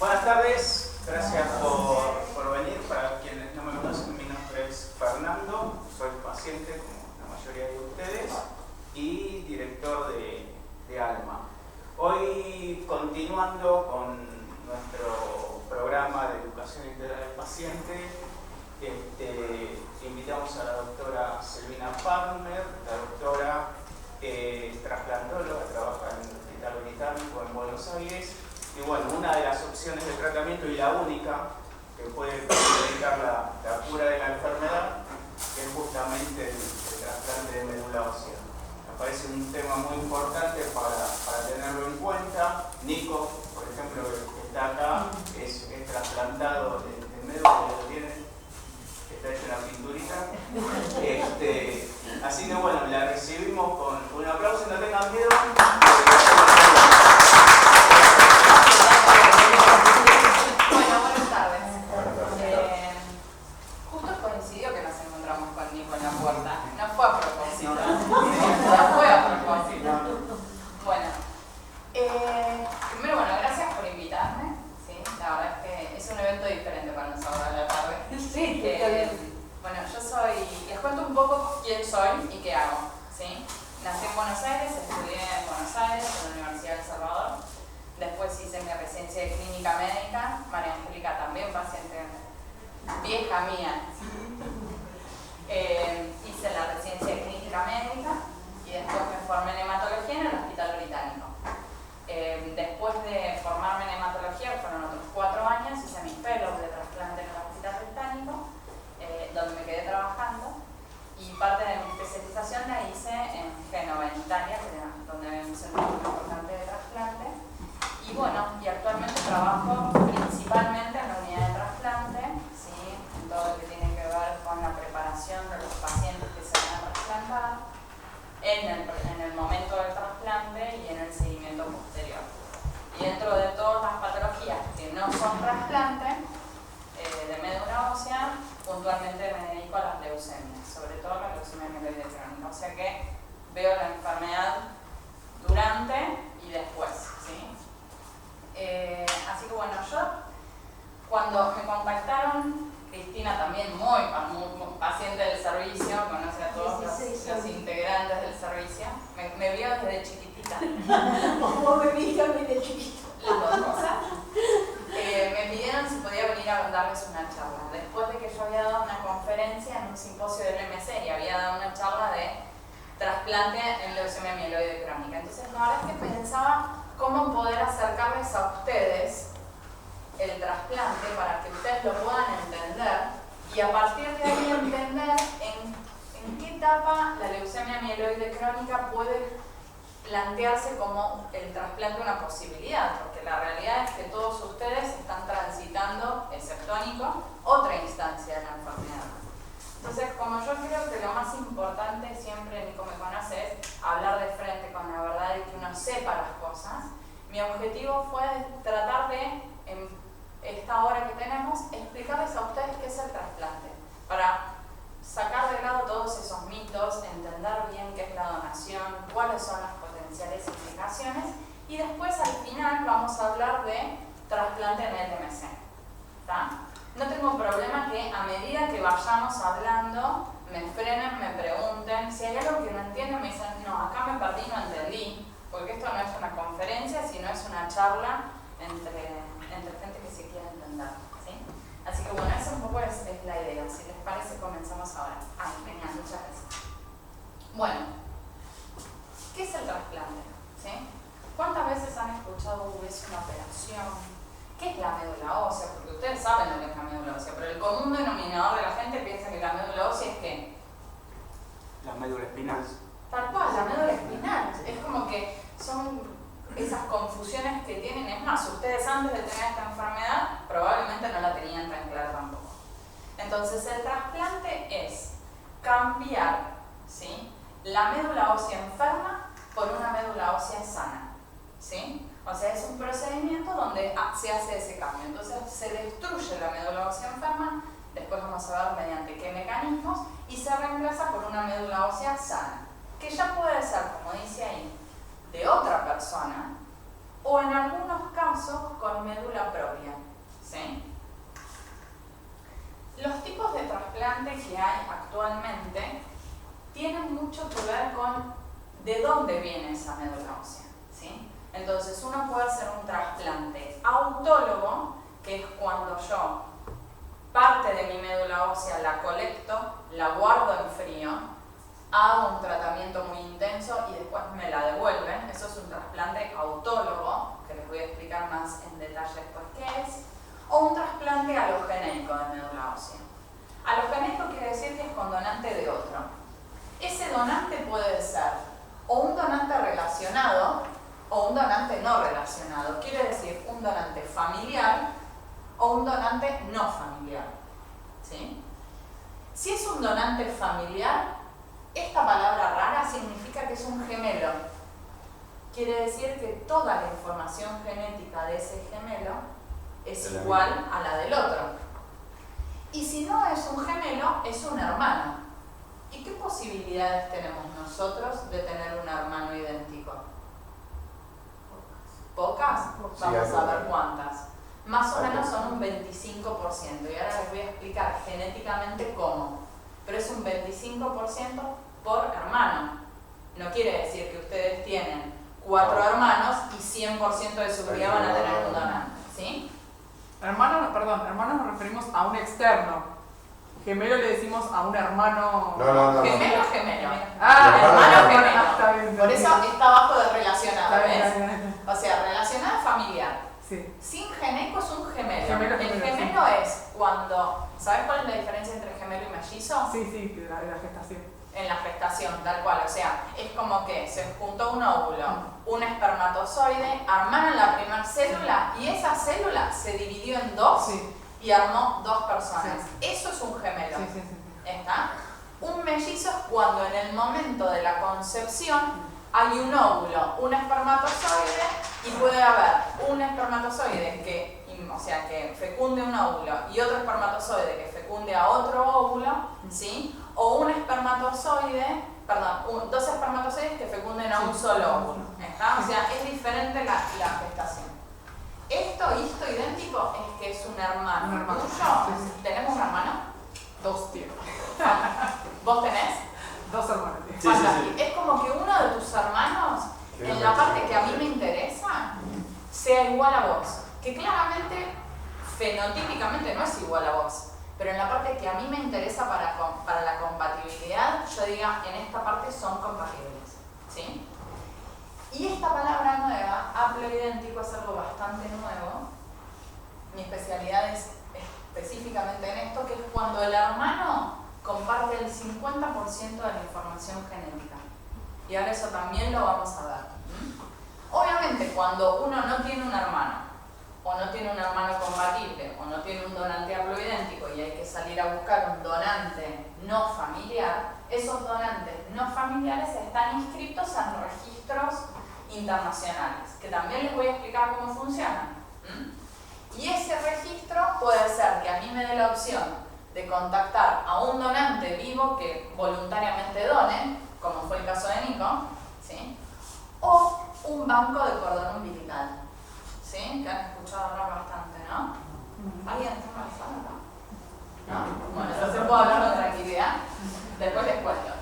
Buenas tardes, gracias por venir. Para quienes no me conocen, mi nombre es Fernando, soy paciente como la mayoría de ustedes y director de ALMA. Hoy, continuando con nuestro programa de educación integral del paciente, invitamos a la doctora Silvina Palmer. La doctora trasplantóloga, trabaja en el Hospital Británico en Buenos Aires. Y bueno, una de las opciones de tratamiento y la única que puede evitar la cura de la enfermedad es justamente el trasplante de médula ósea. Me parece un tema muy importante para tenerlo en cuenta. Nico, por ejemplo, que está acá, es trasplantado de médula, lo tiene, está hecho una pinturita. Así que bueno, la recibimos con un aplauso, no tengan miedo. ¿Quién soy y qué hago? ¿Sí? Nací en Buenos Aires, estudié en Buenos Aires, en la Universidad de El Salvador. Después hice mi residencia de clínica médica. María Angélica también, paciente vieja mía. Hice la residencia de clínica médica y después me formé en hematología en el Hospital Británico. Después de formarme en hematología, fueron otros 4 años, hice mi fellow de trasplante en el Hospital Británico, donde me quedé trabajando. Y parte de mi especialización la hice en Génova, en Italia, donde hay un centro muy importante de trasplante. Y bueno, y actualmente trabajo principalmente en la unidad de trasplante, ¿sí? En todo lo que tiene que ver con la preparación de los pacientes que se van a trasplantar, en el momento del trasplante y en el seguimiento posterior. Y dentro de todas las patologías que no son trasplante de médula ósea, puntualmente me dedico a las leucemias, sobre todo a la leucemia mieloide crónica, o sea que veo la enfermedad durante y después, ¿sí? Así que bueno, yo cuando me contactaron, Cristina también muy paciente del servicio, conoce a todos los integrantes del servicio, me vio desde chiquitita. ¿Cómo me viste a mí de chiquita? Las dos cosas. Me pidieron si podía venir a darles una charla. Después de que yo había dado una conferencia en un simposio del MC y había dado una charla de trasplante en leucemia mieloide crónica. Entonces la verdad es que pensaba cómo poder acercarles a ustedes el trasplante para que ustedes lo puedan entender y a partir de ahí entender en qué etapa la leucemia mieloide crónica puede plantearse como el trasplante una posibilidad, porque la realidad es que todos ustedes están transitando, excepto Nico, otra instancia de la enfermedad. Entonces, como yo creo que lo más importante, siempre Nico me conoce, es hablar de frente con la verdad y que uno sepa las cosas, mi objetivo fue tratar de, en esta hora que tenemos, explicarles a ustedes qué es el trasplante, para sacar de lado todos esos mitos, entender bien qué es la donación, cuáles son las potenciales implicaciones y después al final vamos a hablar de trasplante en LMC. ¿Tá? No tengo problema que a medida que vayamos hablando me frenen, me pregunten, si hay algo que no entienden me dicen, no, acá me perdí, no entendí, porque esto no es una conferencia, sino es una charla entre gente que se quiere entender. ¿Sí? Así que bueno, eso un poco es la idea. Si les parece, comenzamos ahora. Genial, muchas gracias. Bueno, ¿qué es el trasplante? ¿Sí? ¿Cuántas veces han escuchado es una operación? ¿Qué es la médula ósea? Porque ustedes saben lo que es la médula ósea, pero el común denominador de la gente piensa que la médula ósea es ¿qué? La médula espinal. Tal cual, la médula espinal. Es como que son esas confusiones que tienen. Es más, ustedes antes de tener esta enfermedad probablemente no la tenían tan clara tampoco. Entonces el trasplante es cambiar, ¿sí?, la médula ósea enferma por una médula ósea sana, ¿sí? O sea, es un procedimiento donde se hace ese cambio. Entonces se destruye la médula ósea enferma, después vamos a ver mediante qué mecanismos, y se reemplaza por una médula ósea sana, que ya puede ser, como dice ahí, de otra persona, o en algunos casos casos con médula propia, ¿sí? Los tipos de trasplante que hay actualmente tienen mucho que ver con de dónde viene esa médula ósea, ¿sí? Entonces uno puede hacer un trasplante autólogo, que es cuando yo parte de mi médula ósea la colecto, la guardo en frío, hago un tratamiento muy intenso y después me la devuelven. Eso es un trasplante autólogo, que les voy a explicar más en detalle después qué es. O un trasplante alogenéico de médula ósea. Alogenéico quiere decir que es con donante de otro. Ese donante puede ser o un donante relacionado o un donante no relacionado. Quiere decir un donante familiar o un donante no familiar, ¿sí? Si es un donante familiar, esta palabra rara significa que es un gemelo. Quiere decir que toda la información genética de ese gemelo es igual a la del otro. Y si no es un gemelo, es un hermano. ¿Y qué posibilidades tenemos nosotros de tener un hermano idéntico? ¿Pocas? Vamos a ver cuántas. Más o menos son un 25%. Y ahora les voy a explicar genéticamente cómo. Pero es un 25% por hermano. No quiere decir que ustedes tienen 4 hermanos y 100% de su vida van a tener un donante, ¿sí? Hermanos nos referimos a un externo. Gemelo le decimos a un hermano. No. Gemelo. Hermano gemelo. Está bien, Por eso está abajo de relacionado, está ¿ves? bien. O sea, relacionado familiar. Sí. Singeneco es un gemelo. Gemelo, El gemelo es cuando. ¿Sabes cuál es la diferencia entre gemelo y mellizo? Sí, la gestación. En la gestación, tal cual. O sea, es como que se juntó un óvulo, un espermatozoide, armaron la primera célula y esa célula se dividió en dos. Sí. Y armó 2 personas. Sí. Eso es un gemelo. Sí. ¿Está? Un mellizo es cuando en el momento de la concepción hay un óvulo, un espermatozoide y puede haber un espermatozoide que fecunde un óvulo y otro espermatozoide que fecunde a otro óvulo, ¿sí? O un espermatozoide, perdón, 2 espermatozoides que fecunden a un solo óvulo. ¿Está? O sea, es diferente la gestación. Esto idéntico es que es un hermano. ¿Tuyo? Sí. ¿Tenemos un hermano? 2 tíos. ¿Vos tenés? 2 hermanos. Sí. Es como que uno de tus hermanos, en la parte que a mí me interesa, sea igual a vos. Que claramente, fenotípicamente no es igual a vos. Pero en la parte que a mí me interesa para la compatibilidad, yo diga, en esta parte son compatibles. ¿Sí? Y esta palabra nueva, haploidéntico, es algo bastante nuevo. Mi especialidad es específicamente en esto, que es cuando el hermano comparte el 50% de la información genética. Y ahora eso también lo vamos a ver. Obviamente, cuando uno no tiene un hermano, o no tiene un hermano compatible, o no tiene un donante haploidéntico y hay que salir a buscar un donante no familiar, esos donantes no familiares están inscritos en registros internacionales, que también les voy a explicar cómo funcionan. Y ese registro puede ser que a mí me dé la opción de contactar a un donante vivo que voluntariamente done, como fue el caso de Nico, ¿sí? O un banco de cordón umbilical, ¿sí? Que han escuchado hablar bastante, ¿no? ¿Alguien está embarazada acá? ¿No? Bueno, entonces puedo hablar con tranquilidad. Después les cuento.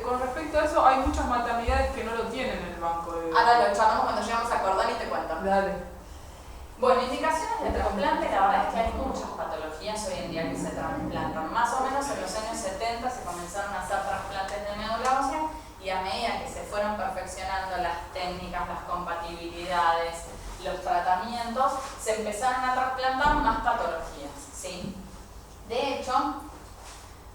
Con respecto a eso, hay muchas maternidades que no lo tienen en el banco de... Ahora lo charlamos cuando llegamos a cordón y te cuento. Dale. Bueno, indicaciones de trasplante, la verdad es que hay muchas patologías hoy en día que se trasplantan. Más o menos en los años 70 se comenzaron a hacer trasplantes de médula ósea y a medida que se fueron perfeccionando las técnicas, las compatibilidades, los tratamientos, se empezaron a trasplantar más patologías, ¿sí? De hecho,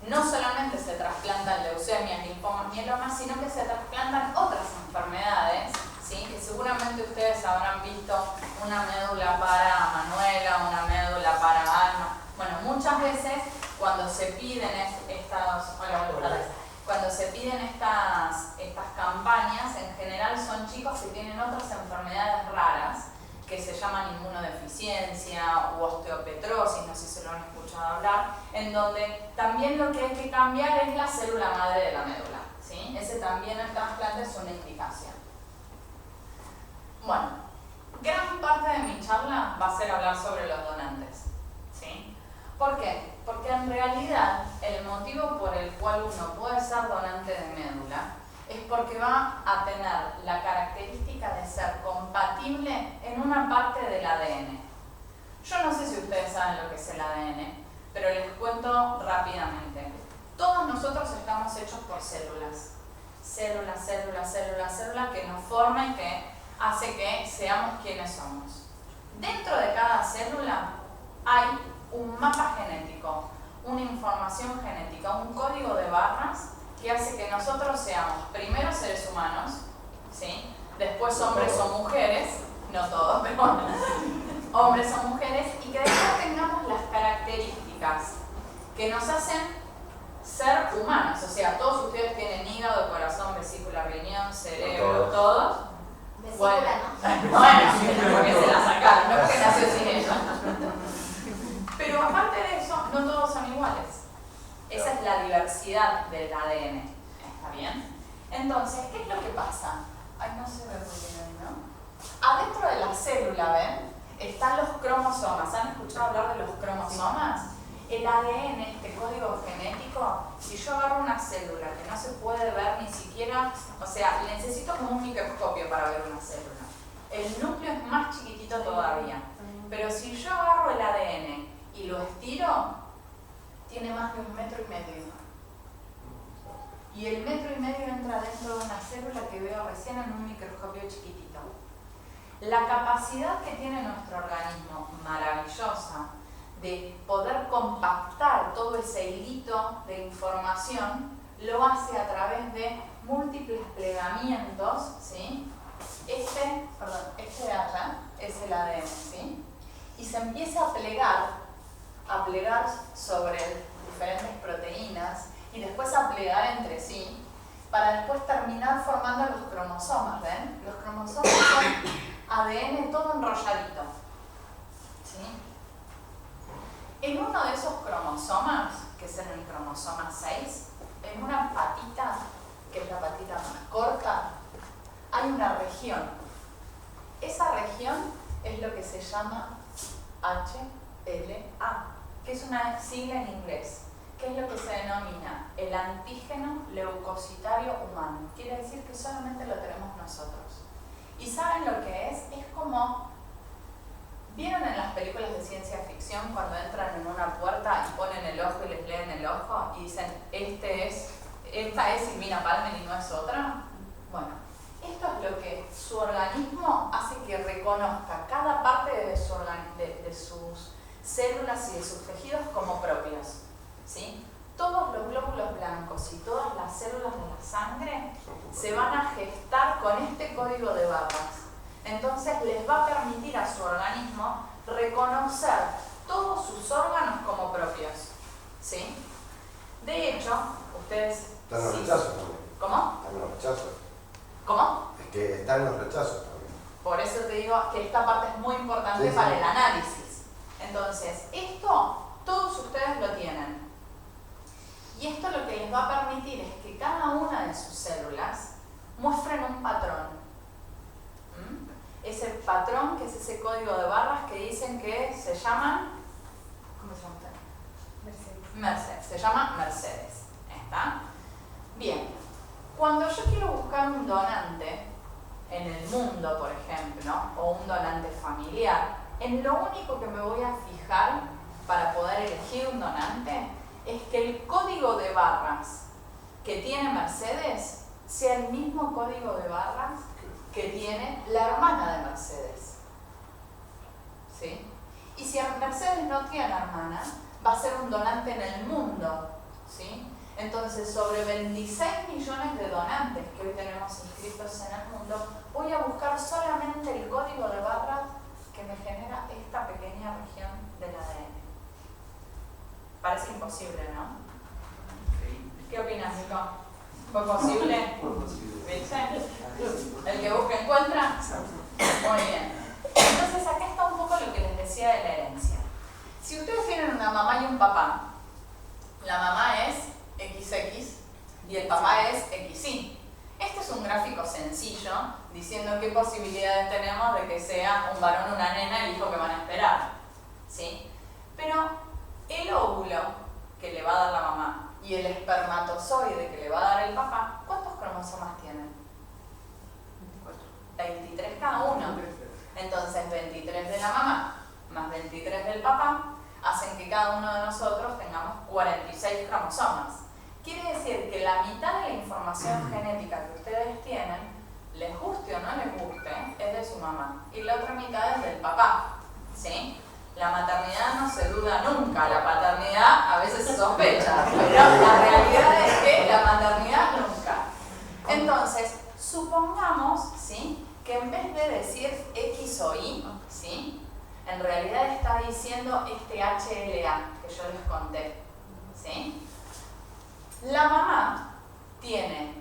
no solamente se trasplantan leucemias, linfomas, mielomas, sino que se trasplantan otras enfermedades, ¿sí? Que seguramente ustedes habrán visto una médula para Manuela, una médula para Alma. Bueno, muchas veces cuando se piden cuando se piden estas campañas, en general son chicos que tienen otras enfermedades raras que se llaman inmunodeficiencia u osteopetrosis, no sé si se lo han escuchado hablar, en donde también lo que hay que cambiar es la célula madre de la médula, ¿sí? Ese también el trasplante es una indicación. Bueno, Gran parte de mi charla va a ser hablar sobre los donantes, ¿sí? ¿Por qué? Porque en realidad el motivo por el cual uno puede ser donante de médula es porque va a tener la característica de ser compatible en una parte del ADN. Yo no sé si ustedes saben lo que es el ADN, pero les cuento rápidamente. Todos nosotros estamos hechos por células. Células, células, células, células que nos forman y que hace que seamos quienes somos. Dentro de cada célula hay un mapa genético, una información genética, un código de barras que hace que nosotros seamos primero seres humanos, ¿sí? Después hombres o mujeres, no todos, pero hombres o mujeres, y que después tengamos las características que nos hacen ser humanos. O sea, todos ustedes tienen hígado, corazón, vesícula, riñón, cerebro, todos. Vesícula, ¿no? Bueno, porque se la sacaron, no porque nació sin ella. Pero aparte de eso, no todos son iguales. Esa es la diversidad del ADN. ¿Está bien? Entonces, ¿qué es lo que pasa? Ay, no se ve muy bien, ¿no? Adentro de la célula, ¿ven? Están los cromosomas. ¿Han escuchado hablar de los cromosomas? El ADN, este código genético, si yo agarro una célula que no se puede ver ni siquiera, o sea, necesito como un microscopio para ver una célula. El núcleo es más chiquitito todavía. Pero si yo agarro el ADN y lo estiro, tiene más de 1,5 metros. Y el 1,5 metros entra dentro de una célula que veo recién en un microscopio chiquitito. La capacidad que tiene nuestro organismo, maravillosa, de poder compactar todo ese hilito de información, lo hace a través de múltiples plegamientos, ¿sí? Este de allá es el ADN, ¿sí? Y se empieza a plegar sobre diferentes proteínas y después a plegar entre sí para después terminar formando los cromosomas, ¿ven? Los cromosomas son ADN todo enrolladito, ¿sí? En uno de esos cromosomas, que es en el cromosoma 6, en una patita, que es la patita más corta, hay una región. Esa región es lo que se llama HLA, que es una sigla en inglés, que es lo que se denomina el antígeno leucocitario humano. Quiere decir que solamente lo tenemos nosotros. ¿Y saben lo que es? Es como... ¿Vieron en las películas de ciencia ficción cuando entran en una puerta y ponen el ojo y les leen el ojo y dicen, esta es Silvina Palmer y no es otra? Bueno, esto es lo que su organismo hace que reconozca cada parte de sus células y de sus tejidos como propios, ¿sí? Todos los glóbulos blancos y todas las células de la sangre se van a gestar con este código de barras. Entonces les va a permitir a su organismo reconocer todos sus órganos como propios, ¿sí? De hecho, ustedes... Están los rechazos también. ¿Cómo? Están los rechazos. ¿Cómo? Es que están los rechazos también. Por eso te digo que esta parte es muy importante para el análisis. Entonces, esto todos ustedes lo tienen. Y esto lo que les va a permitir es que cada una de sus células muestren un patrón. Ese patrón, que es ese código de barras que dicen que se llaman... ¿Cómo se llama usted? Mercedes. Se llama Mercedes. ¿Está? Bien. Cuando yo quiero buscar un donante en el mundo, por ejemplo, o un donante familiar, en lo único que me voy a fijar para poder elegir un donante es que el código de barras que tiene Mercedes sea el mismo código de barras que tiene la hermana de Mercedes. ¿Sí? Y si Mercedes no tiene hermana, va a ser un donante en el mundo. ¿Sí? Entonces, sobre 26 millones de donantes que hoy tenemos inscritos en el mundo, voy a buscar solamente el código de barras que me genera esta pequeña región del ADN. Parece imposible, ¿no? ¿Qué opinas, Nico? ¿Fue posible? ¿Viste? El que busca encuentra. Muy bien. Entonces acá está un poco lo que les decía de la herencia. Si ustedes tienen una mamá y un papá, la mamá es XX y el papá es XY. Este es un gráfico sencillo diciendo qué posibilidades tenemos de que sea un varón o una nena el hijo que van a esperar, ¿sí? Pero el óvulo que le va a dar la mamá y el espermatozoide que le va a dar el papá, ¿cuántos cromosomas tienen? 23 cada uno. Entonces 23 de la mamá más 23 del papá hacen que cada uno de nosotros tengamos 46 cromosomas. Quiere decir que la mitad de la información genética que ustedes tienen, les guste o no les guste, es de su mamá. Y la otra mitad es del papá, ¿sí? La maternidad no se duda nunca, la paternidad a veces se sospecha, pero la realidad es que la maternidad nunca. Entonces, supongamos, ¿sí?, que en vez de decir X o Y, ¿sí?, en realidad está diciendo este HLA que yo les conté, ¿sí? La mamá tiene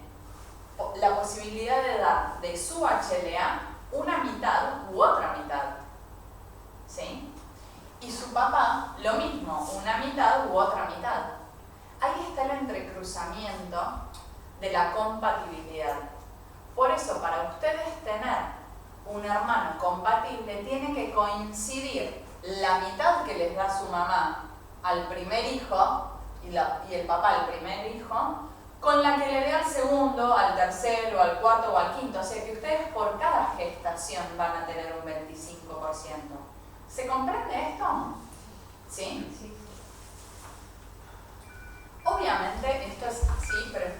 la posibilidad de dar de su HLA una mitad u otra mitad, ¿sí? Y su papá lo mismo, una mitad u otra mitad. Ahí está el entrecruzamiento de la compatibilidad. Por eso, para ustedes tener un hermano compatible, tiene que coincidir la mitad que les da su mamá al primer hijo y el papá al primer hijo, con la que le dé al segundo, al tercero, al cuarto o al quinto. O sea que ustedes por cada gestación van a tener un 25%. ¿Se comprende esto? ¿Sí? Sí. Obviamente esto es así, pero es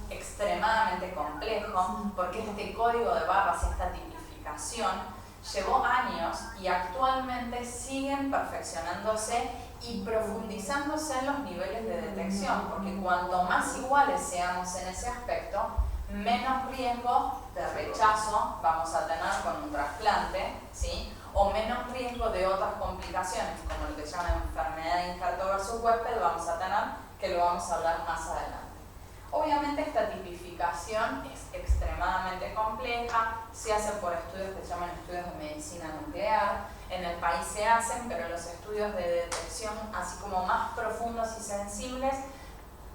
extremadamente complejo, porque este código de barras, esta tipificación, llevó años y actualmente siguen perfeccionándose y profundizándose en los niveles de detección, porque cuanto más iguales seamos en ese aspecto, menos riesgo de rechazo vamos a tener con un trasplante, ¿sí?, o menos riesgo de otras complicaciones, como lo que se llama enfermedad de injerto versus huésped, vamos a tener, que lo vamos a hablar más adelante. Obviamente esta tipificación es extremadamente compleja, se hace por estudios que se llaman estudios de medicina nuclear, en el país se hacen, pero los estudios de detección así como más profundos y sensibles,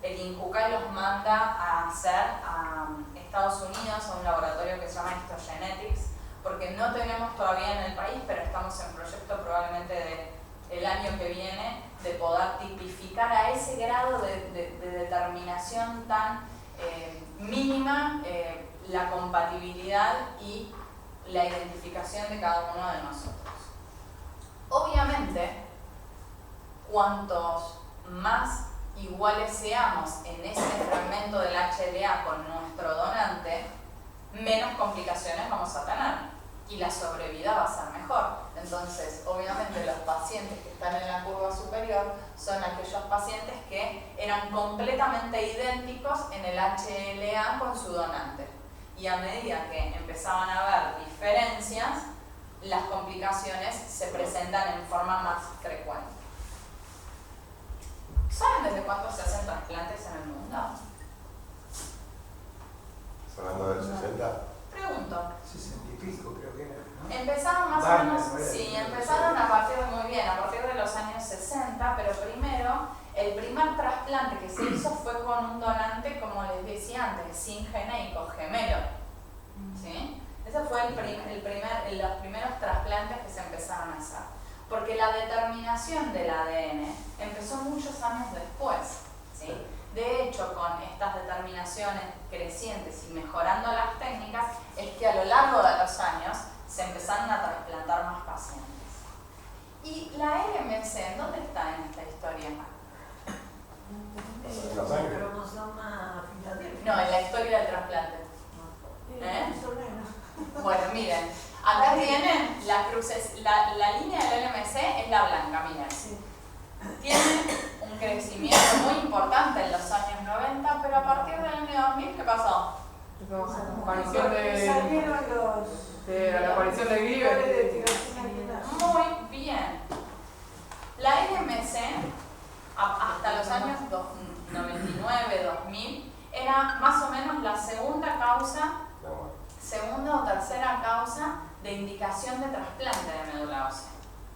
el INCUCAI los manda a hacer a Estados Unidos, a un laboratorio que se llama Histogenetics, porque no tenemos todavía en el país, pero estamos en proyecto probablemente el año que viene, de poder tipificar a ese grado de determinación tan mínima la compatibilidad y la identificación de cada uno de nosotros. Obviamente, cuantos más iguales seamos en ese fragmento del HLA con nuestro donante, menos complicaciones vamos a tener y la sobrevida va a ser mejor. Entonces, obviamente los pacientes que están en la curva superior son aquellos pacientes que eran completamente idénticos en el HLA con su donante. Y a medida que empezaban a haber diferencias, las complicaciones se presentan en forma más frecuente. ¿Saben desde cuándo se hacen trasplantes en el mundo? ¿Hablando del 60? Pregunto. 60 y pico creo que era, ¿no? Empezaron más o menos, sí, empezaron a partir de los años 60, pero primero, el primer trasplante que se hizo fue con un donante, como les decía antes, singeneico, gemelo, ¿sí? Ese fue los primeros trasplantes que se empezaron a hacer, porque la determinación del ADN empezó muchos años después, ¿sí? De hecho, con estas determinaciones crecientes y mejorando las técnicas, es que a lo largo de los años se empezaron a trasplantar más pacientes. ¿Y la LMC dónde está en esta historia? ¿En cromosoma Filadelfia? No, en la historia del trasplante. Bueno, miren, acá tienen las cruces, la línea del LMC es la blanca, miren. Tiene un crecimiento muy importante en los años 90, pero a partir del año 2000, ¿qué pasó? La aparición de Gliber. Muy bien. La LMC, hasta los años 99-2000, era más o menos la segunda o tercera causa de indicación de trasplante de médula ósea.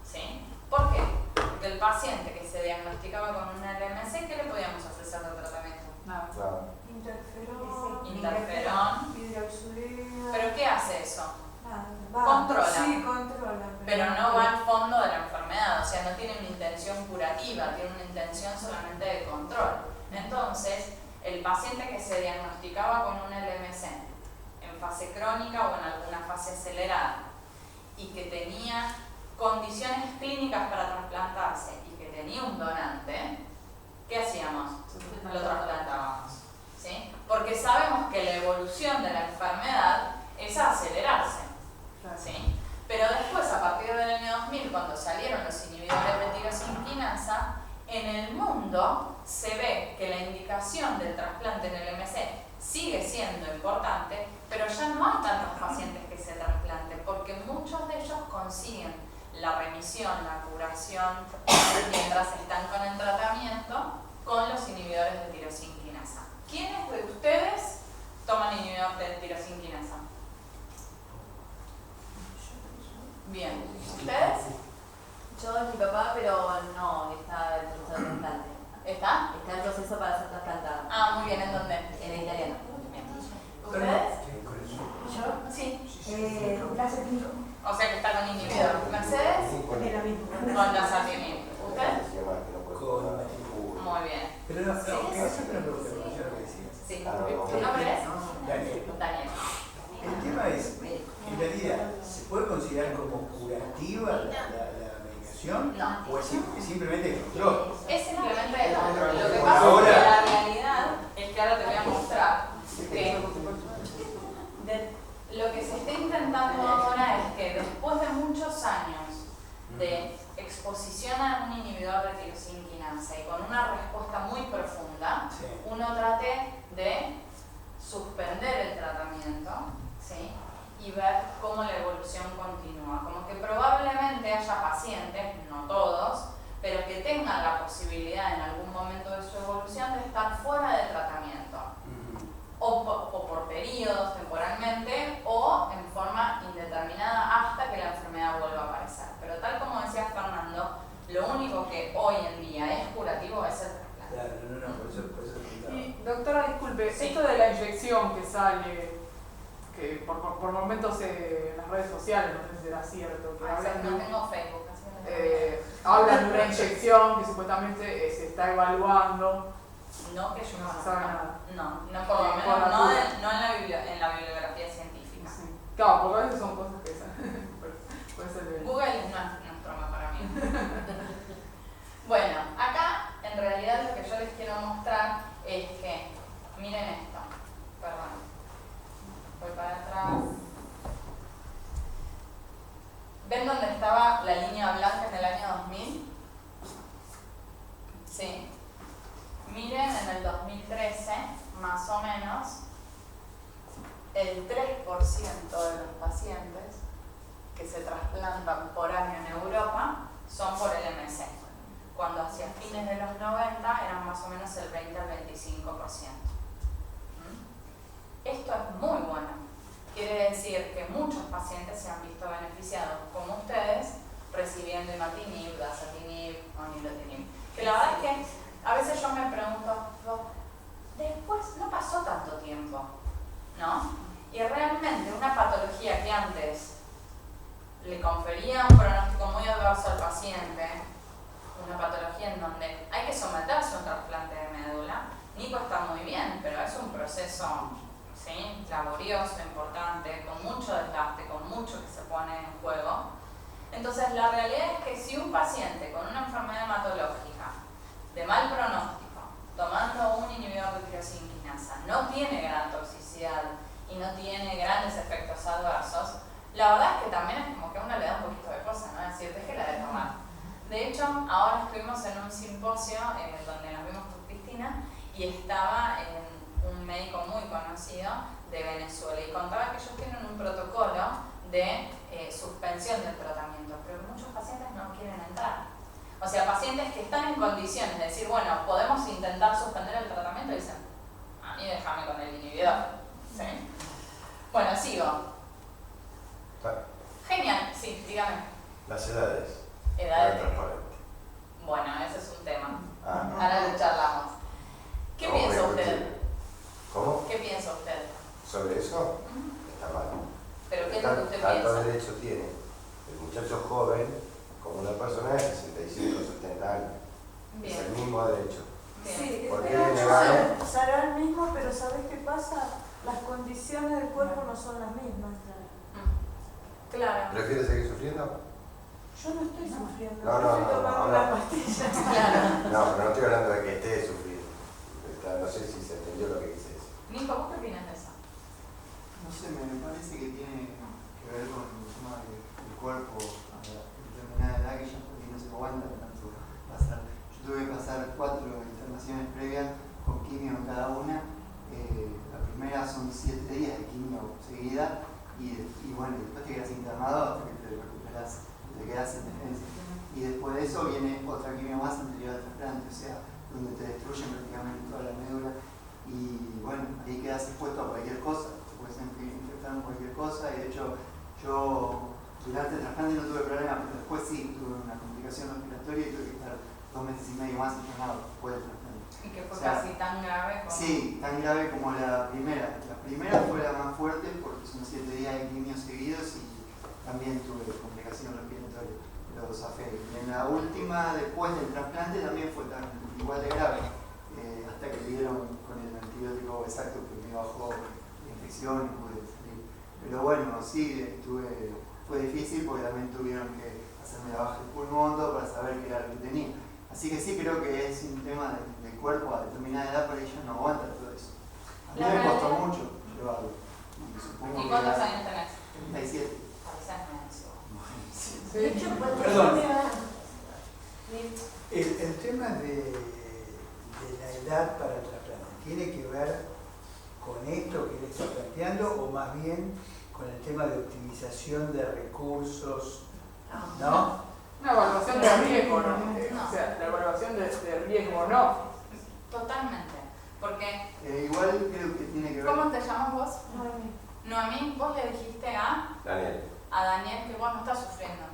¿Sí? ¿Por qué? Porque el paciente que se diagnosticaba con una LMC, ¿qué le podíamos ofrecer de tratamiento? Nada. interferón. hidroxurida. ¿Pero qué hace eso? Va. Controla. Sí, controla. Pero no va al fondo de la enfermedad, o sea, no tiene una intención curativa, tiene una intención solamente de control. Entonces, el paciente que se diagnosticaba con un LMC en fase crónica o en alguna fase acelerada y que tenía condiciones clínicas para trasplantarse y que tenía un donante, ¿qué hacíamos? Lo trasplantábamos, ¿sí? Porque sabemos que la evolución de la enfermedad es acelerarse, ¿sí? Pero después, a partir del año 2000, cuando salieron los inhibidores de tirosinquinasa, en el mundo se ve que la indicación del trasplante en el LMC sigue siendo importante, pero ya no hay tantos pacientes que se trasplanten, porque muchos de ellos consiguen la remisión, la curación, mientras están con el tratamiento, con los inhibidores de tirosinquinasa. ¿Quiénes de ustedes toman inhibidor de tirosinquinasa? Bien. ¿Ustedes? Yo es mi papá, pero no está en proceso de trasplante. ¿Está? Está en proceso para ser trasplantada. Ah, muy bien. ¿En dónde? En el italiano. Bien. ¿Ustedes? ¿Yo? Sí. Lacetinib. O sea que está con inhibidor. ¿Mercedes? De la misma. Con lasatinib. ¿Ustedes? Con Muy bien. Pero no, que eso me lo pregunté, yo lo que decía. Sí. ¿Tu nombre es? Daniel. Daniel. El tema es, en realidad, ¿se puede considerar como curativa la medicación? No. ¿O es simplemente control? Es simplemente el control. Lo que pasa es que la realidad es que ahora te voy a mostrar que lo que se está intentando ahora es que después de muchos años de exposición a un inhibidor de tirosinquinasa y con una respuesta muy profunda, Sí. uno trate de suspender el tratamiento, ¿sí? Y ver cómo la evolución continúa. Como que probablemente haya pacientes, no todos, pero que tengan la posibilidad en algún momento de su evolución de estar fuera de tratamiento. O por periodos temporalmente o en forma indeterminada hasta que la enfermedad vuelva a aparecer. Pero tal como decía Fernando, lo único que hoy en día es curativo es el trasplante. Claro, no, por eso preguntaba. Y, doctora, disculpe, Sí. esto de la inyección que sale, que por momentos en las redes sociales, no sé si será cierto, que hablan No de, tengo Facebook, así que hablan de una inyección que supuestamente se está evaluando. no que yo no sabe nada. No, por lo Por menos la no duda. en la bibliografía científica. Sí. Claro, porque a veces son cosas que puede ser de... Google es nuestro mejor amigo. Bueno, acá en realidad lo que yo les quiero mostrar es que, miren esto, perdón, voy para atrás. ¿Ven dónde estaba la línea blanca en el año 2000? Sí. Miren en el 2013, más o menos, el 3% de los pacientes que se trasplantan por año en Europa son por el LMC, cuando hacia fines de los 90 eran más o menos el 20 al 25%. Esto es muy bueno. Quiere decir que muchos pacientes se han visto beneficiados, como ustedes, recibiendo imatinib, dasatinib o nilotinib. Que la verdad es que a veces yo me pregunto, después no pasó tanto tiempo, ¿no? Y realmente una patología que antes le confería un pronóstico muy adverso al paciente, una patología en donde hay que someterse a un trasplante de médula, Nico está muy bien, pero es un proceso, ¿sí?, laborioso, importante, con mucho desgaste, con mucho que se pone en juego. Entonces la realidad es que si un paciente con una enfermedad hematológica de mal pronóstico, tomando un inhibidor de tirosinquinasa, no tiene gran toxicidad y no tiene grandes efectos adversos, la verdad es que también es como que a uno le da un poquito de cosa, ¿no? Es decir, déjela de tomar. De hecho, ahora estuvimos en un simposio donde nos vimos con Cristina y estaba un médico muy conocido de Venezuela y contaba que ellos tienen un protocolo de suspensión del tratamiento, pero muchos pacientes no quieren entrar. O sea, pacientes que están en condiciones de decir, bueno, podemos intentar suspender el tratamiento y dicen, a mí déjame con el inhibidor. ¿Sí? Bueno, sigo. Genial, sí, dígame. Las edades. Edades. Transparente. Bueno, ese es un tema. Ah. Ahora lo charlamos. ¿Qué ¿Cómo piensa me usted? escuché? ¿Cómo? sobre eso, está mal. ¿Pero qué es lo que usted Tanto piensa? derecho tiene el muchacho joven como una persona de 65 o 70 años. Es el Bien. mismo derecho. Bien. Sí, ¿Por qué pero le negaron? será el mismo, pero ¿sabes qué pasa? Las condiciones del cuerpo no son las mismas. Claro. ¿Prefieres seguir sufriendo? Yo no estoy sufriendo, No, no, estoy no, tomando no, una no. pastilla. Claro. No, pero no estoy hablando de que esté sufriendo. No sé si se entendió lo que quise decir. Nico, ¿vos qué opinas de eso? No sé, me parece que tiene que ver con el tema del cuerpo a determinada edad que ya por ahí no se aguanta tanto pasar. Yo tuve que pasar 4 internaciones previas con quimio en cada una. La primera son 7 días de quimio seguida y bueno, después te quedas internado hasta que te recuperas, te quedas en defensa. Y después de eso viene otra quimio más anterior al trasplante, o sea, donde te destruyen prácticamente toda la médula y bueno, ahí quedas expuesto a cualquier cosa, te puedes infectar con cualquier cosa y de hecho yo durante el trasplante no tuve problema, pero después sí tuve una complicación respiratoria y tuve que estar 2 meses y medio más internado después del trasplante. Y que fue O sea, casi tan grave como... Sí, tan grave como la primera. La primera fue la más fuerte porque son 7 días de quimio seguidos y también tuve complicación respiratoria, lo zafé. Y en la última, después del trasplante, también fue igual de grave, hasta que dieron con el antibiótico exacto que me bajó la infección y pude salir. Pero bueno, sí, fue difícil porque también tuvieron que hacerme la baja del pulmón todo para saber qué era lo que tenía. Así que sí creo que es un tema del cuerpo a determinada edad, pero ella no aguanta todo eso. A mí La me costó realidad- mucho llevarlo. Supongo ¿Y que cuántos era años tenés? 37. De hecho, cuando Perdón. yo El tema de la edad para el trasplante, ¿tiene que ver con esto que él está planteando o más bien con el tema de optimización de recursos? ¿No? Una evaluación de riesgo, ¿no? No. O sea, la evaluación de riesgo, no. Totalmente. Porque, Igual creo que tiene que ver. ¿cómo te llamas vos? Noemí. Noemí, vos le dijiste a Daniel. Daniel que vos no estás sufriendo.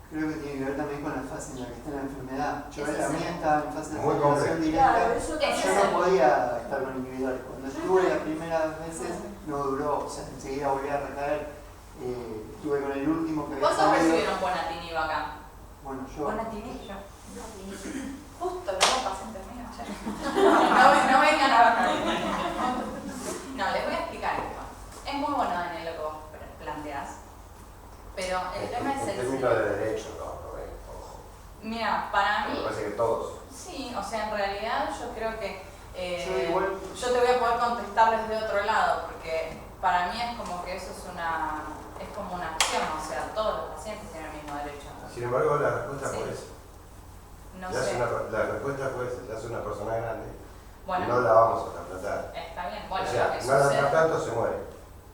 Creo que tiene que ver también con la fase en la que está la enfermedad. Yo Ese la es mía el- estaba en fase de Muy recuperación Claro, directa. eso Ese Yo es no el- podía estar con individuales. Cuando estuve las primeras veces no duró, o sea, enseguida volví a recaer. Estuve con el último que había ¿Cuántos salido. recibieron Bonatinib acá? Bueno, yo. Bonatinib, yo. Justo los pacientes míos. No vengan a verme. No, les voy a explicar esto. Es muy bueno, Daniel, lo que vos planteás. Pero el tema es En el términos de derecho, no, ojo. Mira, para Me mí, parece que todos. sí, o sea, en realidad yo creo que Yo igual. yo te voy a poder contestar desde otro lado, porque para mí es como que eso es como una acción, o sea, todos los pacientes tienen el mismo derecho. Sin embargo, la respuesta Sí. fue esa. No Ya es sé. la respuesta fue esa. Ya es una persona grande. Bueno, No la vamos a trasplantar. está bien. Bueno, o sea, lo que no la sucede. trasplantó, se muere.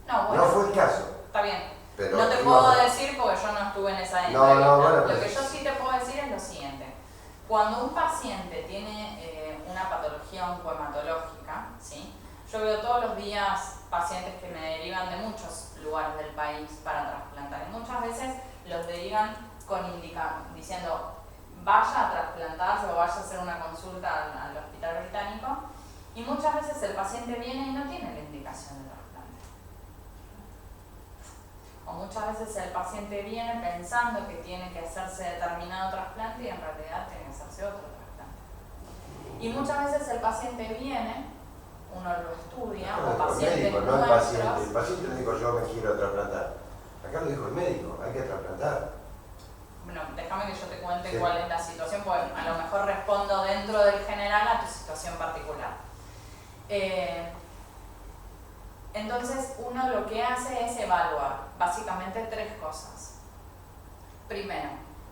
No, bueno, No fue el caso. está bien. Pero No te iba puedo a- decir porque yo no estuve en esa No, entrevista. no, bueno, Lo pero- que yo sí te puedo decir es lo siguiente. Cuando un paciente tiene una patología oncohematológica, ¿sí? Yo veo todos los días pacientes que me derivan de muchos lugares del país para trasplantar. Y muchas veces los derivan diciendo vaya a trasplantarse o vaya a hacer una consulta al hospital británico. Y muchas veces el paciente viene y no tiene la indicación de trasplante. O muchas veces el paciente viene pensando que tiene que hacerse determinado trasplante y en realidad tiene que hacerse otro trasplante. Y muchas veces el paciente viene, uno lo estudia, Acá lo o dijo el pacientes médico, no el nuestros. paciente. El paciente le dijo yo me quiero trasplantar. Acá lo dijo el médico, hay que trasplantar. Bueno, déjame que yo te cuente Sí. cuál es la situación, porque a lo mejor respondo dentro del general a tu situación particular. Entonces, uno lo que hace es evaluar básicamente 3 cosas. Primero,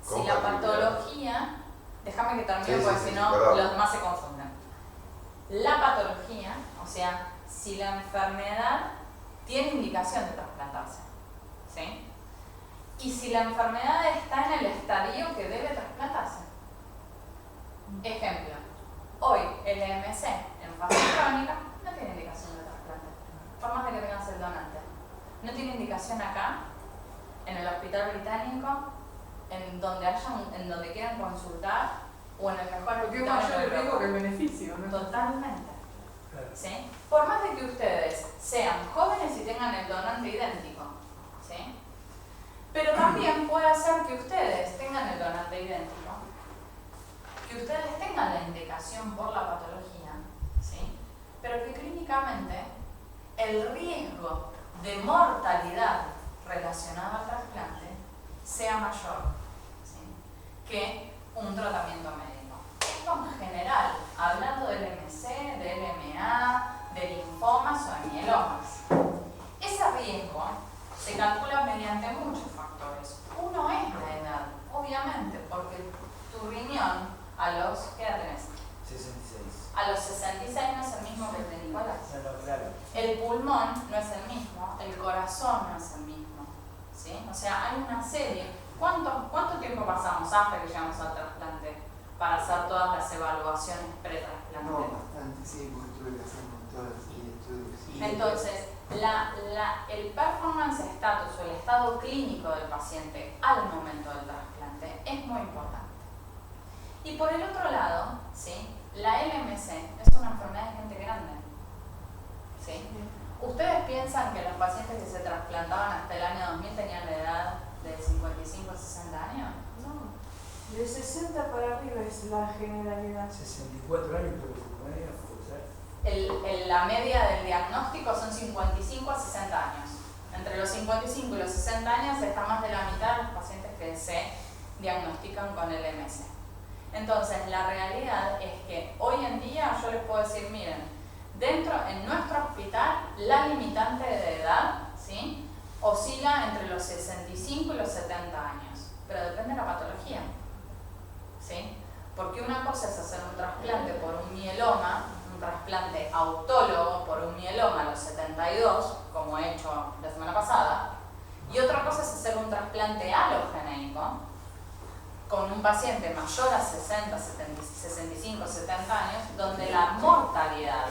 si la patología, déjame que termine Sí, porque sí, si sí, no perdón. los demás se confunden. La patología, o sea, si la enfermedad tiene indicación de trasplantarse, ¿sí? Y si la enfermedad está en el estadio que debe trasplantarse. Ejemplo, hoy el EMC en fase crónica no tiene indicación de trasplante, por más de que tengas el donante. No tiene indicación acá, en el hospital británico, en donde quieran consultar, o en el mejor Porque es hospital mayor el en riesgo que el Europa. beneficio, ¿no? Totalmente. ¿sí? Por más de que ustedes sean jóvenes y tengan el donante idéntico, ¿sí? Pero también puede ser que ustedes tengan el donante idéntico, que ustedes tengan la indicación por la patología, ¿sí? Pero que clínicamente el riesgo de mortalidad relacionado al trasplante sea mayor, ¿sí? Que un tratamiento médico. Esto en general, hablando del MC, del LMA, de linfomas o de mielomas. Ese riesgo se calcula mediante muchos factores. Uno es la edad, obviamente, porque tu riñón a los, ¿qué edad tenés? 66. A los 66 no es el mismo que el de Nicolás. No, claro. El pulmón no es el mismo, el corazón no es el mismo, ¿sí? O sea, hay una serie. ¿Cuánto tiempo pasamos hasta que llegamos al trasplante para hacer todas las evaluaciones pre-trasplante? No, bastante, sí, porque tuve que hacer toda la serie de estudios. Entonces, el performance status o el estado clínico del paciente al momento del trasplante es muy importante. Y por el otro lado, ¿sí? La LMC es una enfermedad de gente grande, ¿sí? ¿Ustedes piensan que los pacientes que se trasplantaban hasta el año 2000 tenían la edad de 55 a 60 años? No, de 60 para arriba es la generalidad. 64 años creo que puede ser. La media del diagnóstico son 55 a 60 años. Entre los 55 y los 60 años está más de la mitad de los pacientes que se diagnostican con el MS. Entonces, la realidad es que hoy en día yo les puedo decir, miren, en nuestro hospital la limitante de edad, ¿sí?, oscila entre los 65 y los 70 años, pero depende de la patología, ¿sí? Porque una cosa es hacer un trasplante por un mieloma, un trasplante autólogo por un mieloma a los 72, como he hecho la semana pasada, y otra cosa es hacer un trasplante alogeneico con un paciente mayor a 60, 65, 70 años, donde la mortalidad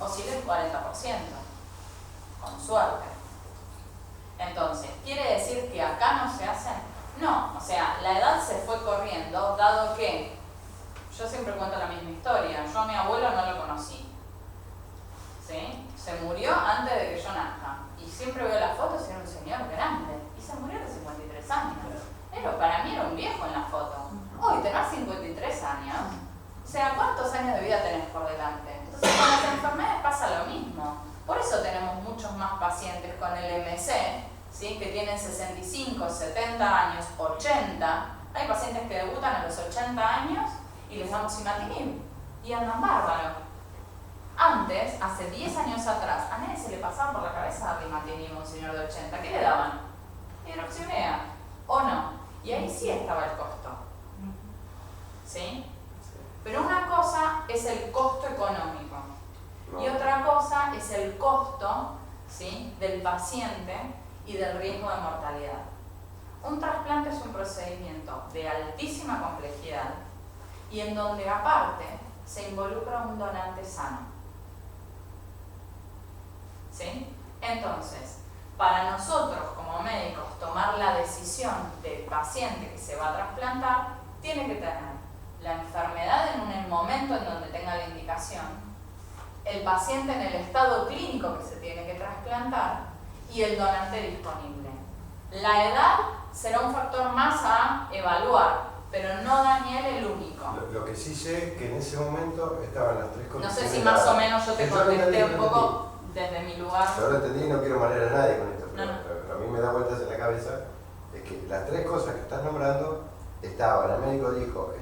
oscila el 40%, con suerte. Entonces, ¿quiere decir que acá no se hace? No, o sea, la edad se fue corriendo, dado que, yo siempre cuento la misma historia, yo a mi abuelo no lo conocí, ¿sí? Se murió antes de que yo nazca, y siempre veo las fotos y era un señor grande, y se murió de 53 años. Pero para mí era un viejo en la foto. Hoy tenés 53 años, o sea, ¿cuántos años de vida tenés por delante? Entonces con las enfermedades pasa lo mismo. Por eso tenemos muchos más pacientes con el MC, ¿sí?, que tienen 65, 70 años, 80. Hay pacientes que debutan a los 80 años y les damos imatinib y andan bárbaro. Antes, hace 10 años atrás, a nadie se le pasaba por la cabeza darle imatinib a un señor de 80. ¿Qué le daban? Hidroxiurea, ¿o no? Y ahí sí estaba el costo, ¿sí? Pero una cosa es el costo económico y otra cosa es el costo, ¿sí?, del paciente y del riesgo de mortalidad. Un trasplante es un procedimiento de altísima complejidad y en donde aparte se involucra un donante sano, ¿sí? Entonces, para nosotros como médicos tomar la decisión del paciente que se va a trasplantar, tiene que tener la enfermedad en un momento en donde tenga la indicación, el paciente en el estado clínico que se tiene que trasplantar y el donante disponible. La edad será un factor más a evaluar, pero no, Daniel, el único. Lo que sí sé es que en ese momento estaban las tres No condiciones. sé si más o menos yo te contesté un entendí. poco desde mi lugar. Yo lo entendí y no quiero marear a nadie con esto, pero No. lo que a mí me da vueltas en la cabeza es que las tres cosas que estás nombrando estaban. El médico dijo,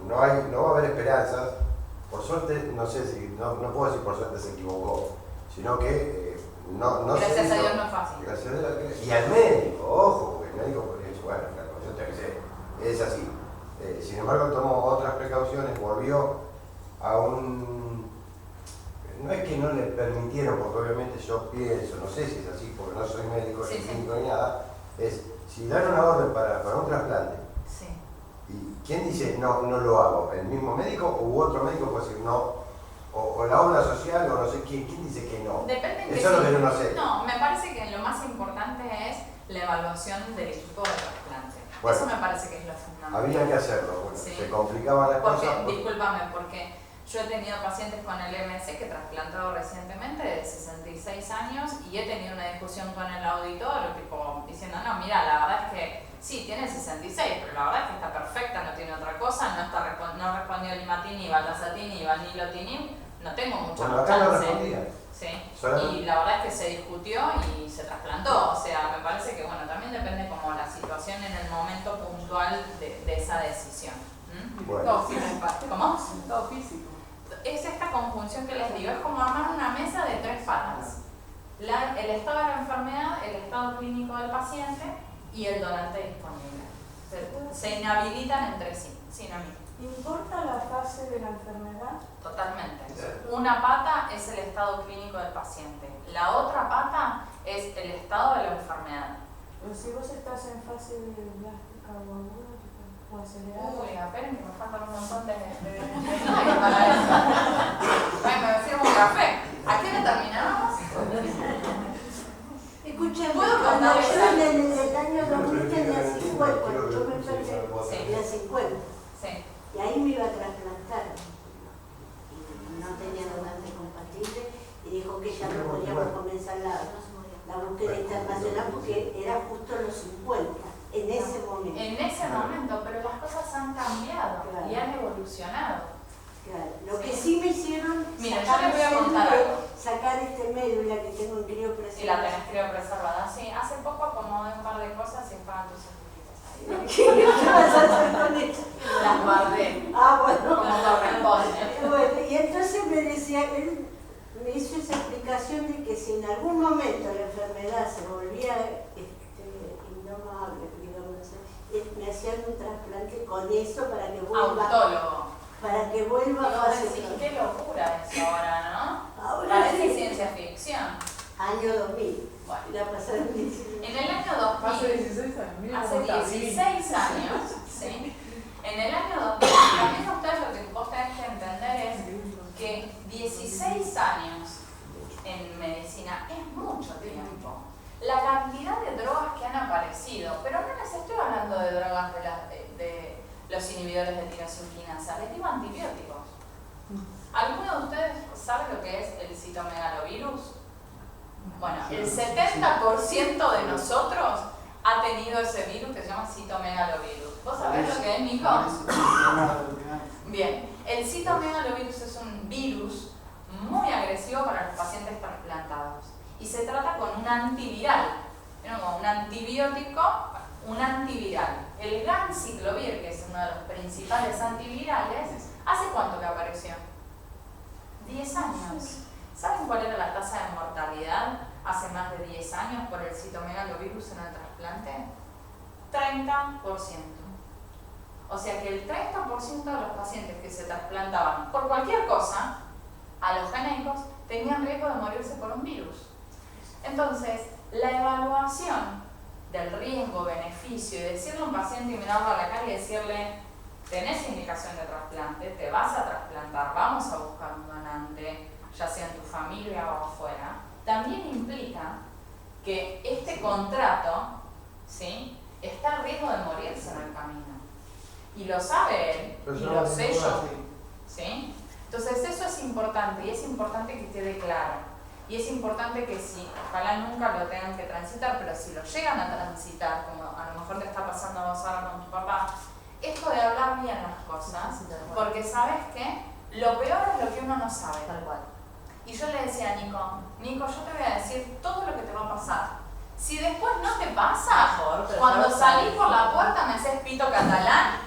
no va a haber esperanzas. Por suerte, no sé si, no puedo decir por suerte se equivocó, sino que no Gracias se a hizo- Dios no es fácil. Gracias a Dios. Y al médico, ojo, porque el médico podría decir, bueno, la cuestión te avisé, es así. Sin embargo, tomó otras precauciones, volvió a un... No es que no le permitieron, porque obviamente yo pienso, no sé si es así, porque no soy médico, Sí, ni sí. clínico ni nada, es si dan una orden para un trasplante, Sí. ¿y quién dice no lo hago? ¿El mismo médico u otro médico puede decir no? O la obra social o no sé quién dice que no. Depende en Eso es lo sí. que yo no sé. No, me parece que lo más importante es la evaluación del equipo de trasplante. Bueno, Eso me parece que es lo fundamental. Había que hacerlo, bueno, Sí. se complicaban las Porque, cosas. discúlpame, porque Yo he tenido pacientes con el MS que he trasplantado recientemente de 66 años y he tenido una discusión con el auditor, tipo diciendo, no, mira, la verdad es que sí, tiene 66, pero la verdad es que está perfecta, no tiene otra cosa, no respondió limatinib, baldasatinib, nilotinib, no tengo mucha Bueno, acá no chance. respondía. Sí, Solamente- y la verdad es que se discutió y se trasplantó, o sea, me parece que bueno, también depende como la situación en el momento puntual de esa decisión. ¿Mm? Bueno. Todo físico. ¿Cómo? Todo físico. Es esta conjunción que les digo, es como armar una mesa de 3 patas. El estado de la enfermedad, el estado clínico del paciente y el donante disponible. Se inhabilitan entre sí, sin a mí. ¿Importa la fase de la enfermedad? Totalmente. Una pata es el estado clínico del paciente. La otra pata es el estado de la enfermedad. Pero si vos estás en fase blástica o aguda o acelerada. Uy, esperen que me faltan un montón de slides para eso. Bueno, me sirvo un café. ¿A qué hora terminamos? Escucha, ¿Puedo cuando contar yo esa? en el año 2000 tenía 50, cuando yo me enfermé tenía 50. Sí. Y ahí me iba a trasplantar. Y no tenía donante compatible y dijo que ya no podíamos comenzar la búsqueda internacional porque era justo los 50, en ese momento. En ese momento, pero las cosas han cambiado Claro. y han evolucionado. Claro. Lo que Sí. sí me hicieron Mira, yo sacar les voy a el contar célulo, algo. sacar médula que tengo en Y la criopreservación. tenés criopreservada. Sí, hace poco acomodé un par de cosas y estaban tus certificados ahí. ¿Qué vas a hacer con eso? Las guardé, Ah, bueno. como corresponde. Bueno, y entonces me decía, él me hizo esa explicación de que si en algún momento la enfermedad se volvía indomable, digamos, me hacían un trasplante con eso para que vuelva, Autólogo. para que vuelva Y vos fácil. decís, qué locura eso ahora, ¿no? Ahora Parece sí. ciencia ficción. Año 2000, Bueno, la pasaron 19. en el año Hace 2000, 16 años. mira hace cómo está, 16 años, ¿sí? En el año 2000, también ustedes lo que vos tenés que entender es que 16 años en medicina es mucho tiempo. La cantidad de drogas que han aparecido, pero no les estoy hablando de drogas de los inhibidores de tirosina, les digo antibióticos. ¿Alguno de ustedes sabe lo que es el citomegalovirus? Bueno, el 70% de nosotros ha tenido ese virus que se llama citomegalovirus. ¿Vos sabés lo que es, Nico? Bien, el citomegalovirus es un virus muy agresivo para los pacientes trasplantados y se trata con un antiviral, ¿no? Como un antibiótico, un antiviral. El ganciclovir, que es uno de los principales antivirales, ¿hace cuánto que apareció? 10 años. ¿Saben cuál era la tasa de mortalidad hace más de 10 años por el citomegalovirus en el trasplante? 30%. O sea que el 30% de los pacientes que se trasplantaban por cualquier cosa, allogeneicos, tenían riesgo de morirse por un virus. Entonces, la evaluación del riesgo-beneficio y decirle a un paciente y mirarlo a la cara y decirle, tenés indicación de trasplante, te vas a trasplantar, vamos a buscar un donante, ya sea en tu familia o afuera, también implica que este contrato, ¿sí?, está en riesgo de morirse en el camino. Y lo sabe él, y lo sé yo. ¿Sí? Entonces eso es importante, y es importante que quede claro. Y es importante que si, ojalá nunca lo tengan que transitar, pero si lo llegan a transitar, como a lo mejor te está pasando a vos ahora con tu papá, esto de hablar bien las cosas, porque ¿sabes qué? Lo peor es lo que uno no sabe. Tal cual. Y yo le decía a Nico, yo te voy a decir todo lo que te va a pasar. Si después no te pasa, cuando salís por la puerta me haces pito catalán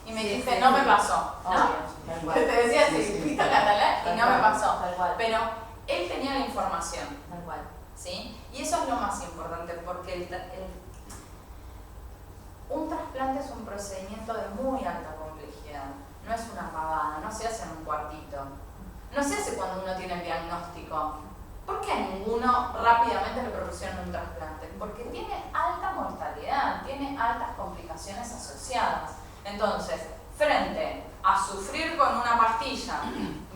y me dijiste, no me pasó. ¿No? Te decía así, pito catalán y no me pasó. Tal cual. Pero él tenía la información. Tal cual. ¿Sí? Y eso es lo más importante, porque un trasplante es un procedimiento de muy alta complejidad. No es una pavada, no se hace en un cuartito. No se hace cuando uno tiene el diagnóstico. ¿Por qué a ninguno rápidamente le proporcionan un trasplante? Porque tiene alta mortalidad, tiene altas complicaciones asociadas. Entonces, frente a sufrir con una pastilla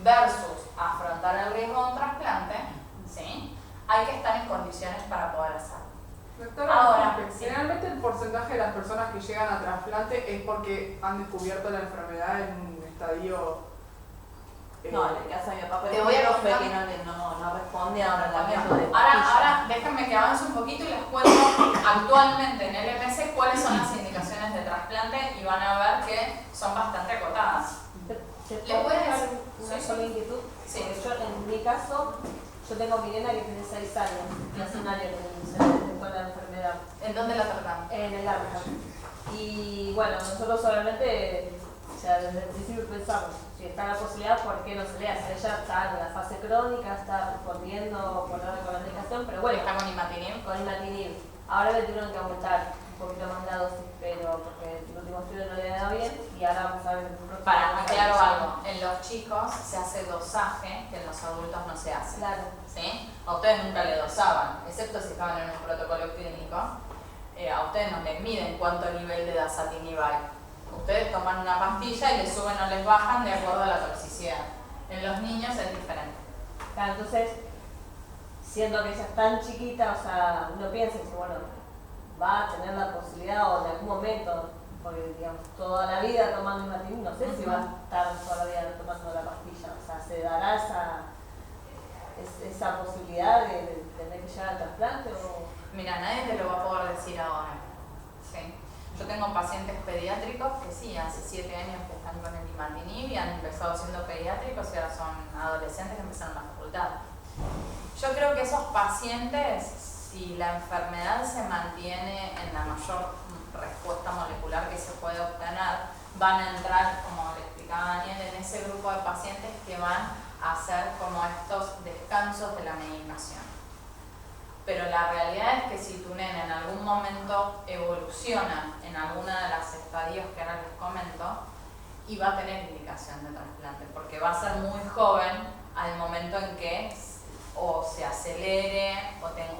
versus afrontar el riesgo de un trasplante, ¿sí?, hay que estar en condiciones para poder hacerlo. Doctora, Ahora, generalmente el porcentaje de las personas que llegan a trasplante es porque han descubierto la enfermedad en un estadio No, en el caso de mi papá, Te voy a fue contar- que no responde a un tratamiento de Ahora déjenme que avance un poquito y les cuento actualmente en el LMS cuáles son las indicaciones de trasplante y van a ver que son bastante acotadas. Les voy a decir una sí, sola inquietud. Sí. Yo, en mi caso, yo tengo a mi nena que tiene 6 años y hace un año que se le detectó la enfermedad ¿En dónde la tratan? en el ARCA. Y bueno, nosotros solamente, o sea, desde el principio pensamos, si está la posibilidad, ¿por qué no se le hace? Ella está en la fase crónica, está respondiendo por la medicación, pero bueno, ¿Está con imatinib? con imatinib. Ahora le tuvieron que aumentar un poquito más la dosis, pero porque el último estudio no le había dado bien y ahora vamos a ver el próximo. Para aclaro algo, en los chicos se hace dosaje que en los adultos no se hace. Claro. ¿Sí? A ustedes nunca le dosaban, excepto si estaban en un protocolo clínico. A ustedes no les miden cuánto nivel de dasatinib hay. Ustedes toman una pastilla y les suben o les bajan de acuerdo a la toxicidad. En los niños es diferente. Claro, entonces, siendo que ella es tan chiquita, o sea, uno piensa que bueno, va a tener la posibilidad o en algún momento, porque digamos toda la vida tomando imatinib, no sé si va a estar toda la vida tomando la pastilla, o sea, ¿se dará esa posibilidad de tener que llegar al trasplante o...? Mira, nadie te lo va a poder decir ahora. ¿Sí? Yo tengo pacientes pediátricos que sí, hace 7 años que están con el imatinib y han empezado siendo pediátricos y ahora son adolescentes que empezaron la facultad. Yo creo que esos pacientes, si la enfermedad se mantiene en la mayor respuesta molecular que se puede obtener, van a entrar, como le explicaba Daniel, en ese grupo de pacientes que van a hacer como estos descansos de la medicación. Pero la realidad es que si tu nena en algún momento evoluciona en alguna de las estadios que ahora les comento, y va a tener indicación de trasplante, porque va a ser muy joven al momento en que o se acelere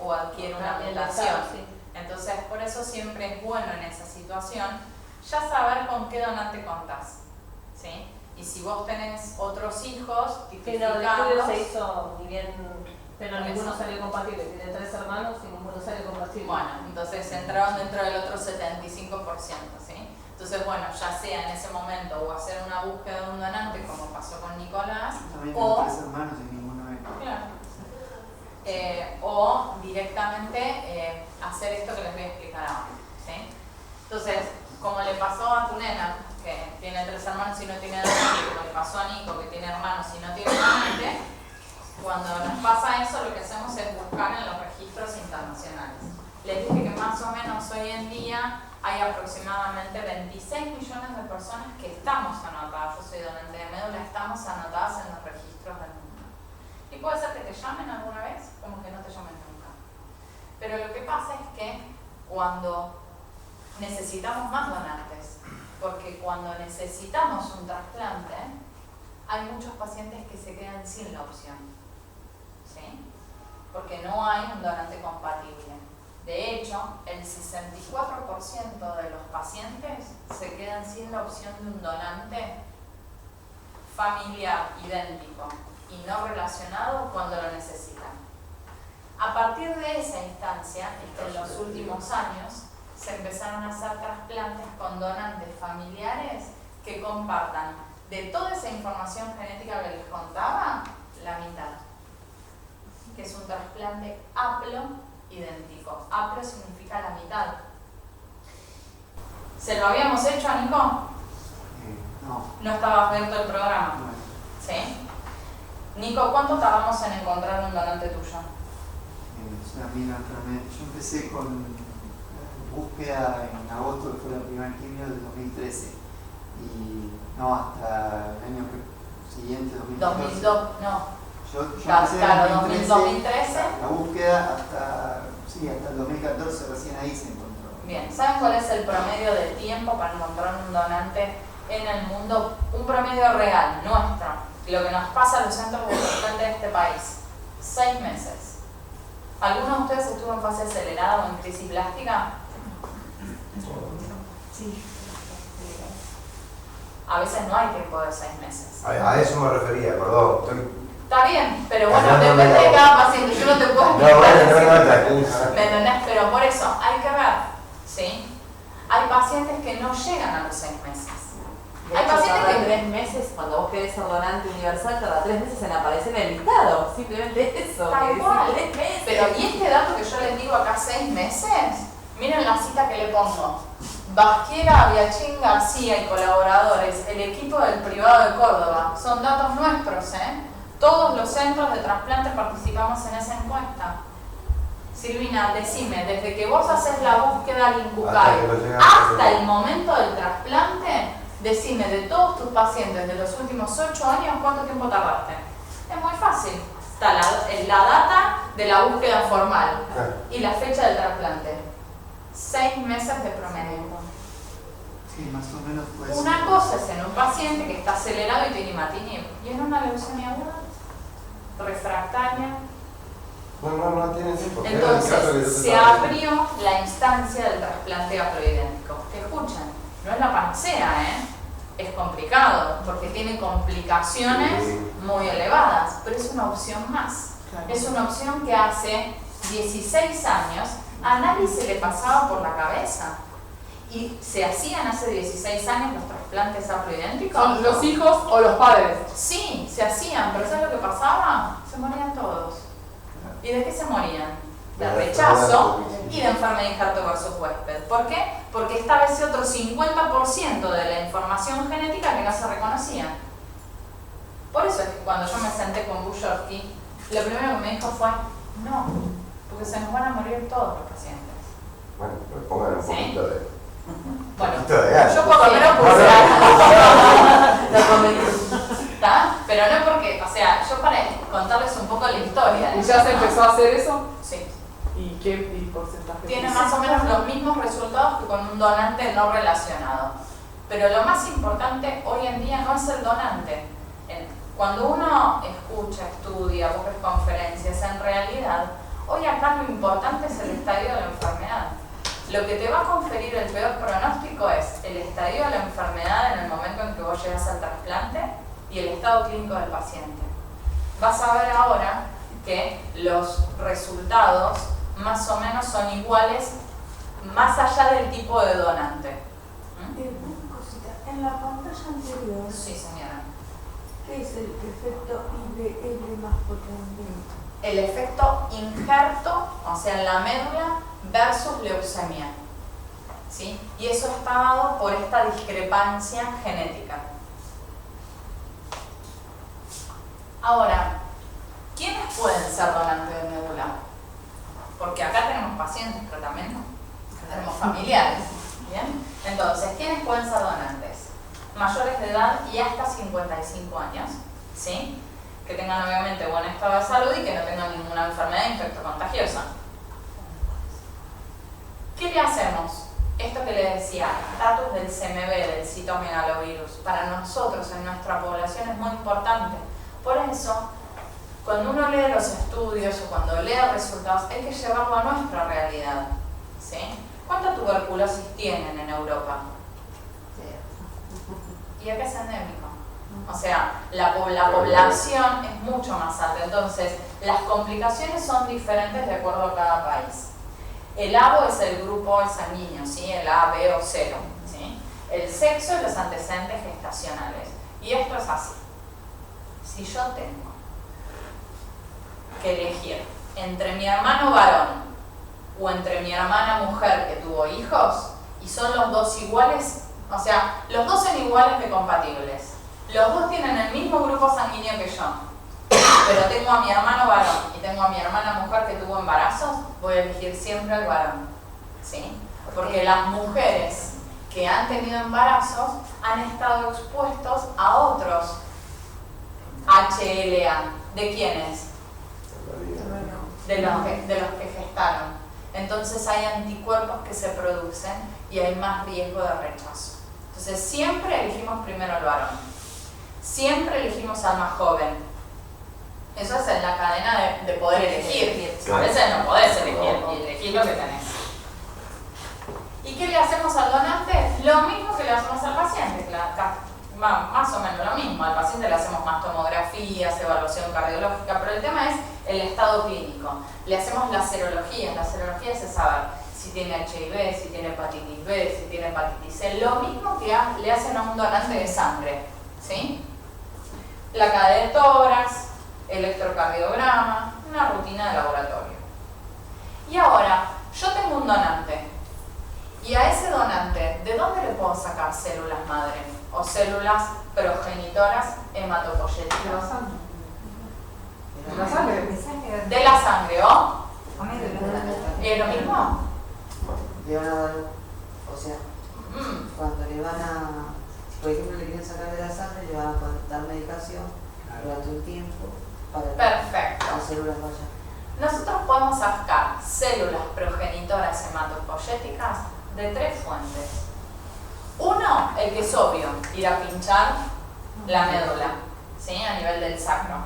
o adquiere una mutación. Sí. Entonces, por eso siempre es bueno en esa situación ya saber con qué donante contás, ¿sí? Y si vos tenés otros hijos, Sí, no, el estudio tipificarlos. se hizo ni bien, pero Por ninguno eso. salió compatible. Tiene 3 hermanos y ninguno salió compatible. Bueno, entonces entraron dentro del otro 75%, ¿sí? Entonces, bueno, ya sea en ese momento o hacer una búsqueda de un donante, como pasó con Nicolás, También o, tengo 3 hermanos y ninguno es. claro, o directamente hacer esto que les voy a explicar ahora, ¿sí? Entonces, como le pasó a tu nena, que tiene 3 hermanos y no tiene donante, como le pasó a Nico, que tiene hermanos y no tiene donante, cuando nos pasa eso, lo que hacemos es buscar en los registros internacionales. Les dije que más o menos hoy en día hay aproximadamente 26 millones de personas que estamos anotadas. Yo soy donante de médula, estamos anotadas en los registros del mundo. Y puede ser que te llamen alguna vez, como que no te llamen nunca. Pero lo que pasa es que cuando necesitamos más donantes, porque cuando necesitamos un trasplante, hay muchos pacientes que se quedan sin la opción, ¿sí? Porque no hay un donante compatible. De hecho, el 64% de los pacientes se quedan sin la opción de un donante familiar idéntico y no relacionado cuando lo necesitan. A partir de esa instancia, en los últimos años, se empezaron a hacer trasplantes con donantes familiares que compartan de toda esa información genética que les contaba, la mitad, que es un trasplante haplo idéntico. Haplo significa la mitad. ¿Se lo habíamos hecho a Nico? No. No estaba abierto el programa. Bueno, ¿Sí? Nico, ¿cuánto tardamos en encontrar un donante tuyo? es una mina enfermedad. Yo empecé con búsqueda en agosto, que fue la primera quimio del 2013. Y no, hasta el año siguiente, 2014. 2002, no. Yo Claro, empecé claro, en 2013. La búsqueda hasta el 2014, recién ahí se encontró. Bien, ¿saben cuál es el promedio de tiempo para encontrar un donante en el mundo? Un promedio real, nuestro. Lo que nos pasa a los centros de trasplante de este país. 6 meses. ¿Alguno de ustedes estuvo en fase acelerada o en crisis plástica? Sí. A veces no hay tiempo de 6 meses. A eso me refería, perdón. Está bien, pero bueno, No, depende de cada paciente. Yo no te puedo No, explicar. tranquilo. ¿Me entendés? Pero por eso hay que ver, ¿sí? Hay pacientes que no llegan a los 6 meses. De Hay hecho, pacientes tarda que 3 meses, cuando vos querés ser donante universal, tarda 3 meses en aparecer en el listado. Simplemente eso. Tal que cual. 3 meses. Pero ¿y este dato que yo les digo acá 6 meses? Miren la cita que le pongo. Basquiera, Biachín, García y colaboradores, el equipo del privado de Córdoba. Son datos nuestros, ¿eh? Todos los centros de trasplante participamos en esa encuesta. Silvina, decime, desde que vos haces la búsqueda al INCUCAI hasta el momento del trasplante, decime de todos tus pacientes de los últimos 8 años, ¿cuánto tiempo tardaste? Es muy fácil. Está la data de la búsqueda formal y la fecha del trasplante. 6 meses de promedio. Sí, más o menos puede ser. Una cosa es en un paciente que está acelerado y tiene imatinib, y en una leucemia aguda, refractaria. No tiene tiempo. Entonces, se abrió la instancia del trasplante haploidéntico. Que escuchen, no es la panacea, ¿eh? Es complicado, porque tiene complicaciones muy elevadas, pero es una opción más. Es una opción que hace 16 años a nadie se le pasaba por la cabeza. ¿Y se hacían hace 16 años los trasplantes haploidénticos? ¿Son los hijos o los padres? Sí, se hacían, pero ¿sabes lo que pasaba? Se morían todos. ¿Y de qué se morían? De rechazo y de enfermedad de injerto versus huésped. ¿Por qué? Porque estaba ese otro 50% de la información genética que no se reconocía. Por eso es que cuando yo me senté con Bushorty, lo primero que me dijo fue, no, porque se nos van a morir todos los pacientes. Bueno, pero pongan un poquito de... Bueno, de gas. yo por lo menos puse ¿está? Pero no porque, o sea, yo para contarles un poco la historia. ¿Y ya se empezó a hacer eso? Sí. ¿Y qué porcentaje? Tiene más o menos los mismos resultados que con un donante no relacionado. Pero lo más importante hoy en día no es el donante. Cuando uno escucha, estudia, busca conferencias, en realidad, hoy acá lo importante es el estadio de la enfermedad. Lo que te va a conferir el peor pronóstico es el estadio de la enfermedad en el momento en que vos llegas al trasplante y el estado clínico del paciente. Vas a ver ahora que los resultados más o menos son iguales más allá del tipo de donante. Una cosita, en la pantalla anterior, Sí, señora. ¿qué es el efecto IBL más potente? El efecto injerto, o sea, en la médula versus leucemia. ¿Sí? Y eso está dado por esta discrepancia genética. Ahora, ¿quiénes pueden ser donantes de médula? Porque acá tenemos pacientes, pero también tenemos familiares. ¿Bien? Entonces, ¿quiénes pueden ser donantes? Mayores de edad y hasta 55 años, ¿sí? Que tengan obviamente buen estado de salud y que no tengan ninguna enfermedad infectocontagiosa. ¿Qué le hacemos? Esto que le decía, estatus del CMV, del citomegalovirus, para nosotros en nuestra población es muy importante. Por eso, cuando uno lee los estudios o cuando lee resultados, hay que llevarlo a nuestra realidad. ¿Sí? ¿Cuánta tuberculosis tienen en Europa? Y acá es endémico. O sea, la población es mucho más alta. Entonces, las complicaciones son diferentes de acuerdo a cada país. El ABO es el grupo sanguíneo, ¿sí? El A, B o 0. ¿Sí? El sexo y los antecedentes gestacionales. Y esto es así. Si yo tengo que elegir entre mi hermano varón o entre mi hermana mujer que tuvo hijos, y son los dos iguales, o sea, los dos son iguales de compatibles. Los dos tienen el mismo grupo sanguíneo que yo, pero tengo a mi hermano varón y tengo a mi hermana mujer que tuvo embarazos, voy a elegir siempre al varón, ¿sí? Porque las mujeres que han tenido embarazos han estado expuestos a otros HLA. ¿De quiénes? De los que gestaron. Entonces hay anticuerpos que se producen y hay más riesgo de rechazo. Entonces siempre elegimos primero al varón. Siempre elegimos al más joven. Eso es en la cadena de poder elegir. A veces no podés elegir y elegís lo que tenés. ¿Y qué le hacemos al donante? Lo mismo que le hacemos al paciente. Más o menos lo mismo. Al paciente le hacemos más tomografías, evaluación cardiológica, pero el tema es el estado clínico. Le hacemos las serologías. Las serologías es saber si tiene HIV, si tiene hepatitis B, si tiene hepatitis C, lo mismo que le hacen a un donante de sangre, ¿sí? Placa de tórax, electrocardiograma, una rutina de laboratorio. Y ahora, yo tengo un donante, y a ese donante, ¿de dónde le puedo sacar células madre o células progenitoras hematopoyéticas? ¿De la sangre? De la sangre, ¿o? ¿Es lo mismo? Le van a dar, o sea, cuando le van a, por ejemplo, le quieren sacar de la sangre, le van a dar medicación durante un tiempo para que las células vayan. Nosotros podemos sacar células progenitoras hematopoyéticas de 3 fuentes. Uno, el que es obvio, ir a pinchar la médula, ¿sí? A nivel del sacro.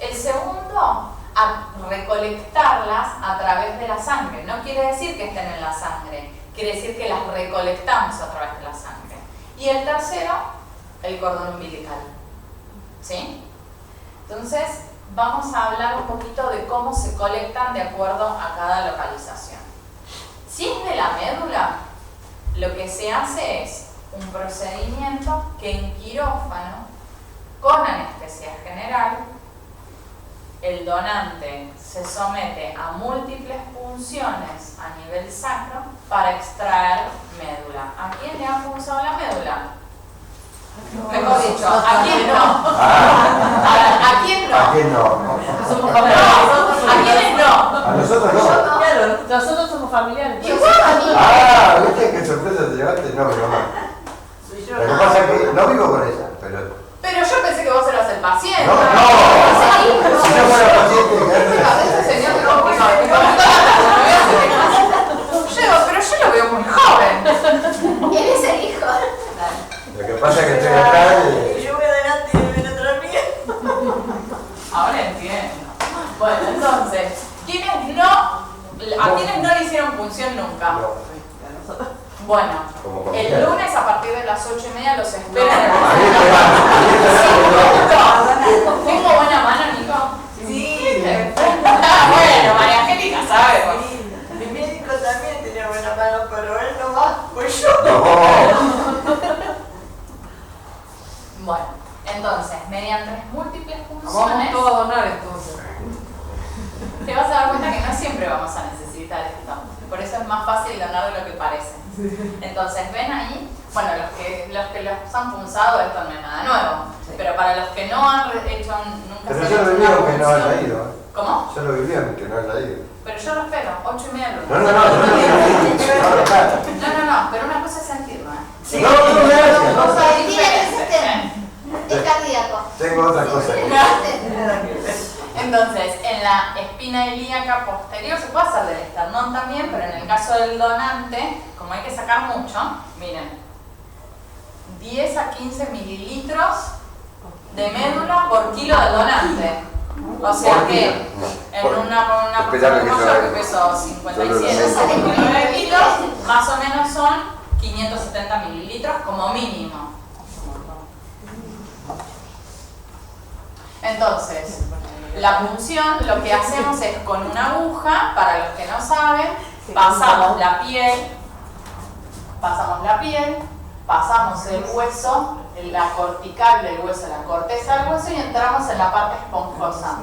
El segundo, a recolectarlas a través de la sangre. No quiere decir que estén en la sangre, quiere decir que las recolectamos a través de la sangre. Y el tercero, el cordón umbilical, ¿sí? Entonces, vamos a hablar un poquito de cómo se colectan de acuerdo a cada localización. Si es de la médula, lo que se hace es un procedimiento que en quirófano, con anestesia general, el donante se somete a múltiples punciones a nivel sacro para extraer médula. ¿A quién le han punzado la médula? Mejor dicho, ¿a quién no? ¿A quién no? ¿A quién no? ¿A quiénes no? A nosotros no. Claro, nosotros somos familiares. Ah, ¿viste qué sorpresa te llevaste? No, mi mamá. Lo que pasa es que no vivo con ella, pero yo pensé que vos eras el paciente. No. Si yo fuera paciente, pero yo lo veo muy joven. Él es el hijo. Lo que pasa es que estoy atrás Y yo voy adelante y viene otra mía. Ahora entiendo. Bueno, entonces, ¿a quiénes no le hicieron punción nunca? Bueno, el lunes a partir de las 8:30 los espero en el ¿Tengo buena mano, Nico? Sí. Bueno, María Angélica sabe. Mi médico también tenía buena mano, pero él no va, pues yo. Bueno, entonces, mediante múltiples Vamos funciones, todos a donar entonces. te vas a dar cuenta que no siempre vamos a necesitar esto. Por eso es más fácil donar de lo que parece. Entonces, ven ahí, bueno, los que los han punzado, esto no es nada nuevo. Pero para los que no han hecho nunca... Pero yo lo viví aunque no haya ido. ¿Cómo? Yo lo viví aunque no haya ido. Pero yo lo espero, 8:30 lunes. No, pero una cosa es sentirlo, ¿eh? Sí. No, gracias. Es cardíaco. Tengo otra cosa. Entonces, en la espina ilíaca posterior se puede hacer del esternón también, pero en el caso del donante, como hay que sacar mucho, miren, 10 a 15 mililitros de médula por kilo del donante. O sea que en una persona como yo que peso 57, 59 kilos, más o menos son 570 mililitros como mínimo. Entonces, la punción lo que hacemos es con una aguja, para los que no saben, pasamos la piel, pasamos el hueso, la cortical del hueso, la corteza del hueso y entramos en la parte esponjosa,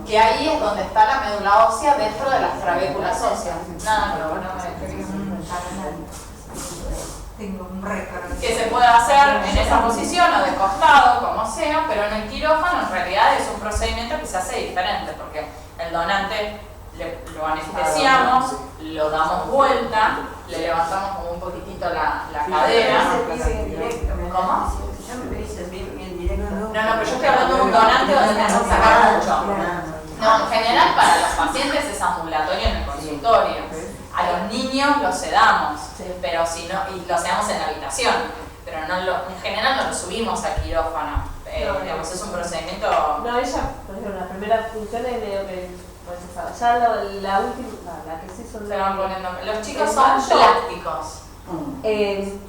que ahí es donde está la médula ósea dentro de las trabéculas óseas. Nada, que se puede hacer en esa posición o de costado, como sea, pero en el quirófano en realidad es un procedimiento que se hace diferente, porque el donante lo anestesiamos, lo damos vuelta, le levantamos como un poquitito la cadera. ¿Cómo? No, pero yo estoy hablando de un donante donde tenemos que sacar mucho. No, en general para los pacientes es ambulatorio en el consultorio. A los niños los sedamos, pero si no, y los sedamos en la habitación, pero en general no lo subimos al quirófano. Digamos, es un procedimiento. No, ella, por ejemplo, la primera función es medio que, pues, ya la última, la que se hizo. Se van poniendo. Los chicos son plásticos. Sí,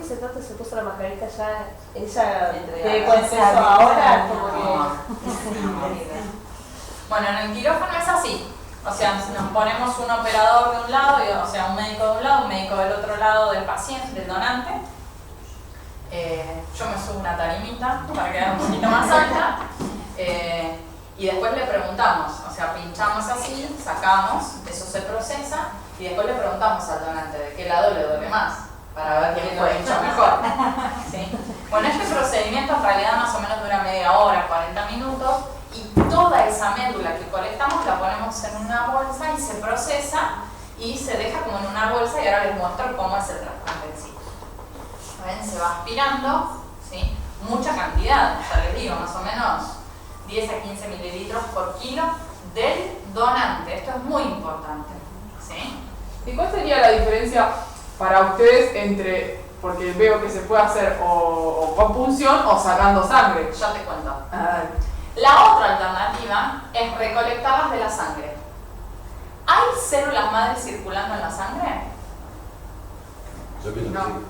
se puso la mascarita ya. Ella tiene buen peso ahora, como que. Bueno, en el quirófano es así. O sea, nos ponemos un operador de un lado, o sea, un médico de un lado, un médico del otro lado del paciente, del donante. Yo me subo una tarimita para quedar un poquito más alta. Y después le preguntamos, o sea, pinchamos así, sacamos, eso se procesa, y después le preguntamos al donante de qué lado le duele más, para ver quién lo ha hecho mejor. ¿Sí? Bueno, este procedimiento en realidad más o menos dura media hora, 40 minutos, y toda esa médula que colectamos la ponemos en una bolsa y se procesa y se deja como en una bolsa, y ahora les muestro cómo es el trasplante en sí. ¿Ven? Se va aspirando, ¿sí? Mucha cantidad, ya les digo, más o menos 10 a 15 mililitros por kilo del donante. Esto es muy importante, ¿sí? ¿Y cuál sería la diferencia para ustedes entre, porque veo que se puede hacer o con punción o sacando sangre? Ya te cuento. La otra alternativa es recolectarlas de la sangre. ¿Hay células madre circulando en la sangre? Yo pienso que sí.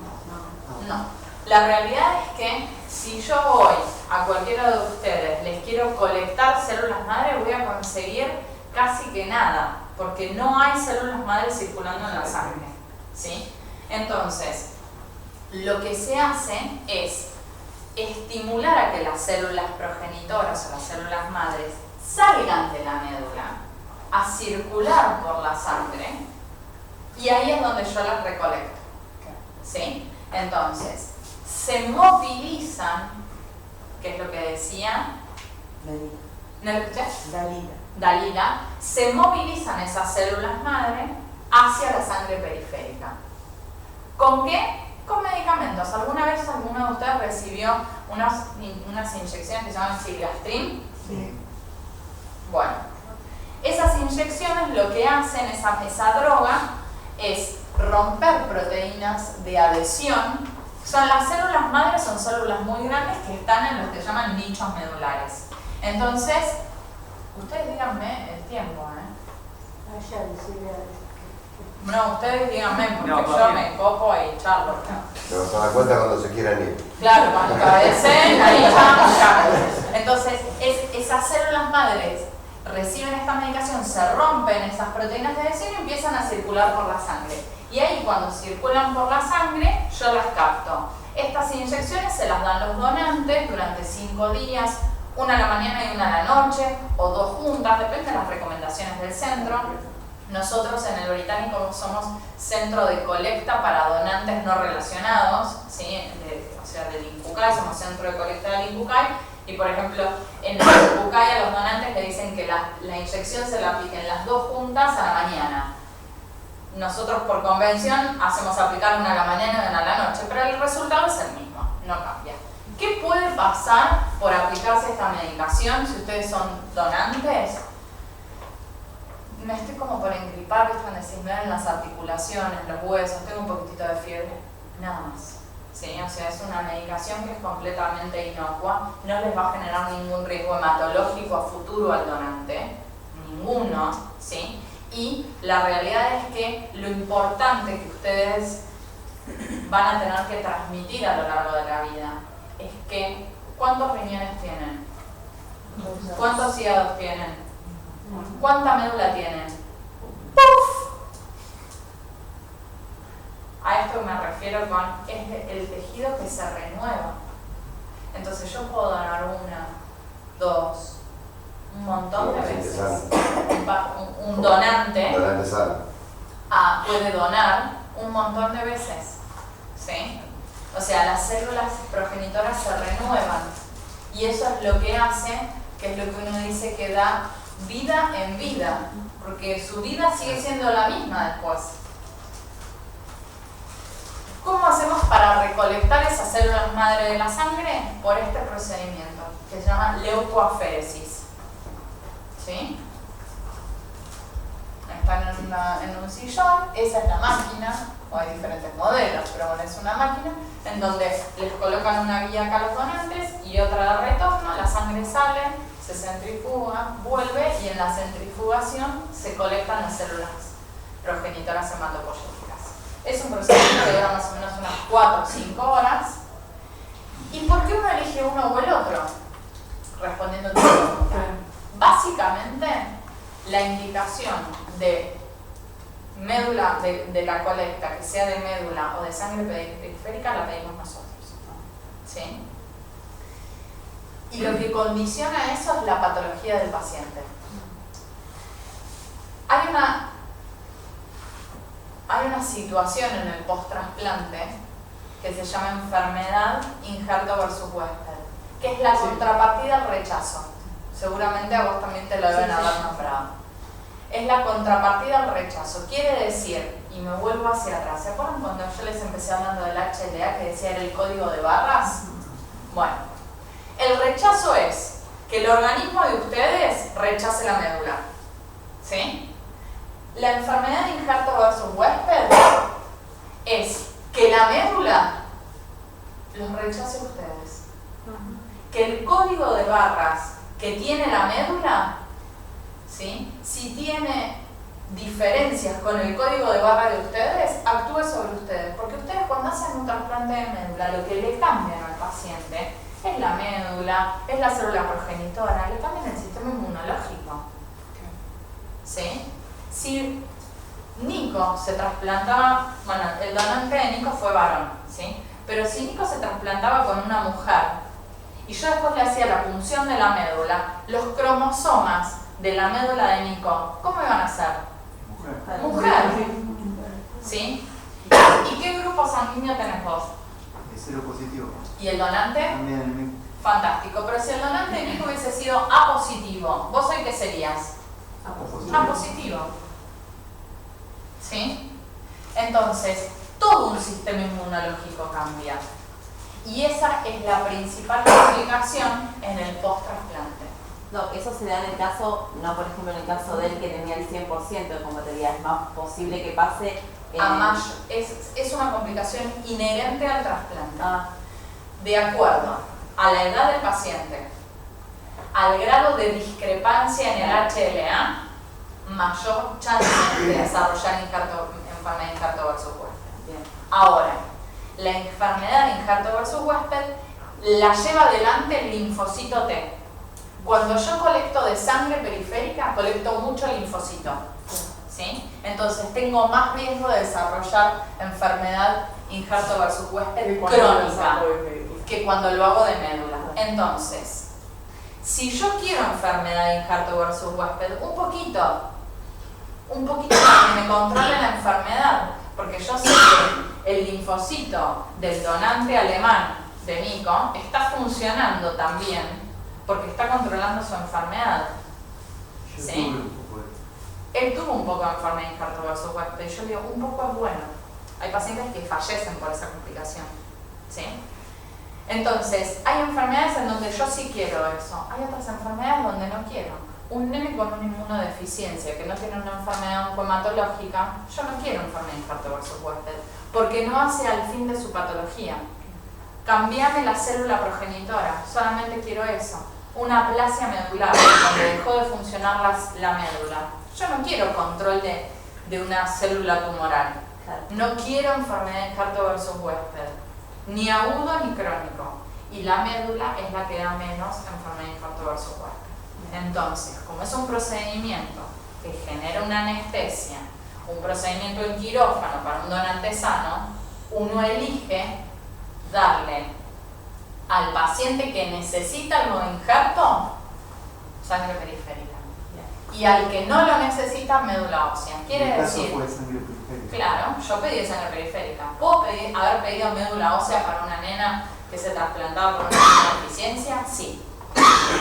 No. La realidad es que si yo voy a cualquiera de ustedes, les quiero colectar células madre, voy a conseguir casi que nada, porque no hay células madre circulando en la sangre, ¿sí? Entonces, lo que se hace es estimular a que las células progenitoras o las células madres salgan de la médula a circular por la sangre, y ahí es donde yo las recolecto, ¿sí? Entonces, se movilizan, que es lo que decía ¿no lo escuché? Dalila, se movilizan esas células madre hacia la sangre periférica. ¿Con qué? Con medicamentos. ¿Alguna vez alguno de ustedes recibió unas inyecciones que se llaman Filgastrin? Sí. Bueno, esas inyecciones lo que hacen, esa droga, es romper proteínas de adhesión. Son las células madres, son células muy grandes que están en los que llaman nichos medulares. Entonces, ustedes díganme el tiempo, No, ustedes díganme, porque yo me copo y charlo. Pero se da cuenta cuando se quieran ir. Claro, cuando cabecen, ahí ya. Entonces, esas células madres reciben esta medicación, se rompen esas proteínas de adhesión y empiezan a circular por la sangre. Y ahí cuando circulan por la sangre, yo las capto. Estas inyecciones se las dan los donantes durante 5 días, una a la mañana y una a la noche, o 2 juntas, depende de las recomendaciones del centro. Nosotros en el Británico somos centro de colecta para donantes no relacionados, ¿sí? O sea, del INCUCAI, somos centro de colecta del INCUCAI, y por ejemplo, en el INCUCAI a los donantes le dicen que la inyección se la apliquen las 2 juntas a la mañana. Nosotros por convención hacemos aplicar una a la mañana y una a la noche, pero el resultado es el mismo, no cambia. ¿Qué puede pasar por aplicarse esta medicación si ustedes son donantes? Me estoy como por engripar, me duelen las articulaciones, los huesos, tengo un poquitito de fiebre, nada más. ¿Sí? O sea, es una medicación que es completamente inocua, no les va a generar ningún riesgo hematológico a futuro al donante, ninguno, ¿sí? Y la realidad es que lo importante que ustedes van a tener que transmitir a lo largo de la vida es que ¿cuántos riñones tienen? ¿Cuántos hígados tienen? ¿Cuánta médula tienen? ¡Puf! A esto me refiero con el tejido que se renueva. Entonces yo puedo donar 1, 2, un montón de veces. Un donante puede donar un montón de veces, ¿sí? O sea, las células progenitoras se renuevan y eso es lo que hace, que es lo que uno dice que da vida en vida, porque su vida sigue siendo la misma después. ¿Cómo hacemos para recolectar esas células madre de la sangre? Por este procedimiento, que se llama leucoaféresis. ¿Sí? Están en un sillón, esa es la máquina, o hay diferentes modelos, pero bueno, es una máquina en donde les colocan una guía acá a los donantes y otra de retorno, la sangre sale, se centrifuga, vuelve y en la centrifugación se colectan las células progenitoras hematopoyéticas. Es un procedimiento que dura más o menos unas 4 o 5 horas. ¿Y por qué uno elige uno o el otro? Respondiendo a tu pregunta. Básicamente, la indicación de médula, de la colecta, que sea de médula o de sangre periférica, la pedimos nosotros. ¿Sí? Y lo que condiciona eso es la patología del paciente. Hay una situación en el post-trasplante que se llama enfermedad injerto versus huésped, que es la contrapartida al rechazo. Seguramente a vos también te lo deben haber nombrado. Es la contrapartida al rechazo. Quiere decir, y me vuelvo hacia atrás, ¿se acuerdan cuando yo les empecé hablando del HLA que decía era el código de barras? Bueno, el rechazo es que el organismo de ustedes rechace la médula. ¿Sí? La enfermedad de injerto versus huésped es que la médula los rechace a ustedes. Que el código de barras que tiene la médula, ¿sí? Si tiene diferencias con el código de barra de ustedes, actúe sobre ustedes. Porque ustedes cuando hacen un trasplante de médula, lo que le cambian al paciente es la médula, es la célula progenitora, le cambian el sistema inmunológico. ¿Sí? Si Nico se trasplantaba, bueno, el donante de Nico fue varón, ¿sí? Pero si Nico se trasplantaba con una mujer y yo después le hacía la punción de la médula, los cromosomas de la médula de Nico, ¿cómo iban a ser? Mujer. ¿Sí? ¿Y qué grupo sanguíneo tenés vos? Cero positivo. ¿Y el donante? También el mismo. Fantástico, pero si el donante de Nico hubiese sido A positivo, ¿vos hoy qué serías? A positivo. ¿Sí? Entonces, todo un sistema inmunológico cambia. Y esa es la principal complicación en el post-trasplante. No, eso se da en el caso, no por ejemplo en el caso de él que tenía el 100% de compatibilidad, es más posible que pase es una complicación inherente al trasplante. De acuerdo a la edad del paciente, al grado de discrepancia en el HLA, mayor chance de desarrollar enfermedad de injerto versus huésped. Ahora, la enfermedad de injerto versus huésped la lleva adelante el linfocito T. Cuando yo colecto de sangre periférica, colecto mucho linfocito. ¿Sí? Entonces tengo más riesgo de desarrollar enfermedad injerto versus huésped crónica que cuando lo hago de médula. Entonces, si yo quiero enfermedad injerto versus huésped, un poquito para que me controle la enfermedad, porque yo sé que el linfocito del donante alemán de Nico está funcionando también porque está controlando su enfermedad. ¿Sí? Él tuvo un poco de enfermedad injerto versus huésped y yo digo, un poco es bueno. Hay pacientes que fallecen por esa complicación. ¿Sí? Entonces, hay enfermedades en donde yo sí quiero eso, hay otras enfermedades donde no quiero. Un nene con una inmunodeficiencia que no tiene una enfermedad oncohematológica, yo no quiero enfermedad injerto versus huésped, porque no hace al fin de su patología. Cambiame la célula progenitora, solamente quiero eso. Una aplasia medular, donde dejó de funcionar la médula. Yo no quiero control de una célula tumoral. No quiero enfermedad injerto versus huésped, ni agudo ni crónico. Y la médula es la que da menos enfermedad injerto versus huésped. Entonces, como es un procedimiento que genera una anestesia, un procedimiento en quirófano para un donante sano, uno elige darle al paciente que necesita algo de injerto sangre periférica y al que no lo necesita médula ósea. Quiere decir, fue sangre periférica. Claro, yo pedí sangre periférica. ¿Puedo haber pedido médula ósea para una nena que se trasplantaba por una deficiencia? Sí.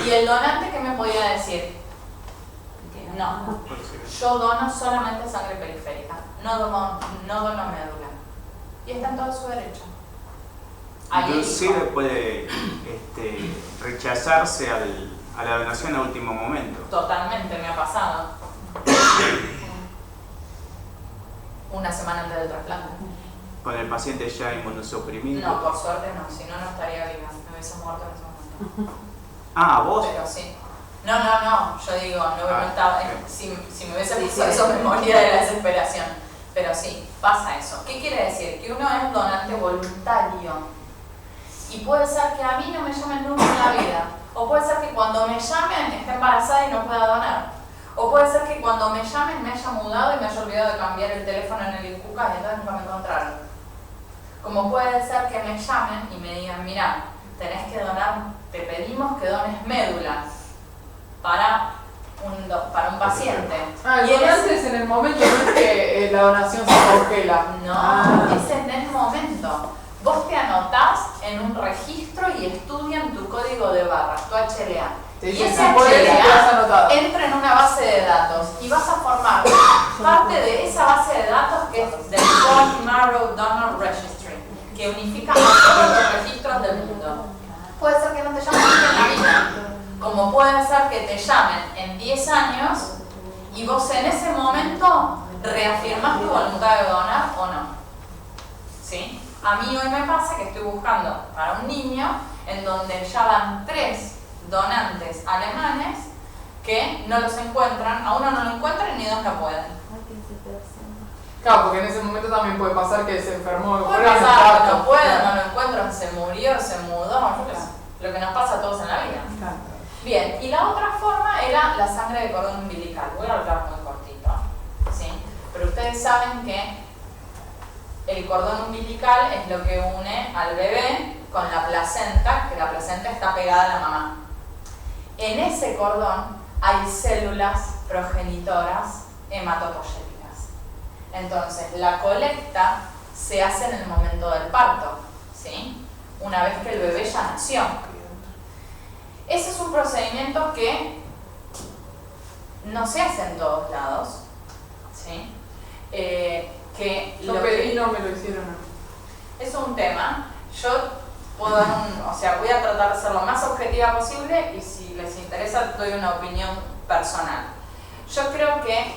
¿Y el donante qué me podía decir? No, yo dono solamente sangre periférica, no dono médula. Y está en todo su derecho. Inclusive puede rechazarse a la donación a último momento. Totalmente, me ha pasado. Una semana antes del trasplante. Con el paciente ya inmunosuprimido. No, por suerte no, si no, no estaría viva, me hubiese muerto en ese momento. Ah, vos. Pero sí. No, yo digo, no estaba, si me hubiese pasado eso me moría de la desesperación. Pero sí, pasa eso. ¿Qué quiere decir? Que uno es donante voluntario. Y puede ser que a mí no me llamen nunca en la vida. O puede ser que cuando me llamen esté embarazada y no pueda donar. O puede ser que cuando me llamen me haya mudado y me haya olvidado de cambiar el teléfono en el Incuca y entonces nunca me encontraron. Como puede ser que me llamen y me digan, mira, tenés que donar, te pedimos que dones médulas para un paciente. Y es en el momento, no es que la donación se congela. No, es en el momento. Vos te anotás en un registro y estudian tu código de barras, tu HLA. Y ese HLA entra en una base de datos y vas a formar parte de esa base de datos que es del Bone Marrow Donor Registry, que unifica a todos los registros del mundo. Puede ser que no te llamen en la vida, como puede ser que te llamen en 10 años y vos en ese momento reafirmás tu voluntad de donar o no. ¿Sí? A mí hoy me pasa que estoy buscando para un niño en donde ya van 3 donantes alemanes que no los encuentran, a uno no lo encuentran y 2 no pueden. Claro, porque en ese momento también puede pasar que se enfermó. Puede pasar, no puede, no lo encuentran, se murió, se mudó, yo qué sé, lo que nos pasa a todos en la vida. Bien, y la otra forma era la sangre de cordón umbilical. Voy a hablar muy cortito, ¿sí? Pero ustedes saben que el cordón umbilical es lo que une al bebé con la placenta, que la placenta está pegada a la mamá. En ese cordón hay células progenitoras hematopoyéticas. Entonces, la colecta se hace en el momento del parto, ¿sí? Una vez que el bebé ya nació. Ese es un procedimiento que no se hace en todos lados, ¿sí? Yo pedí y no me lo hicieron. Es un tema. Yo puedo dar voy a tratar de ser lo más objetiva posible y si les interesa doy una opinión personal. Yo creo que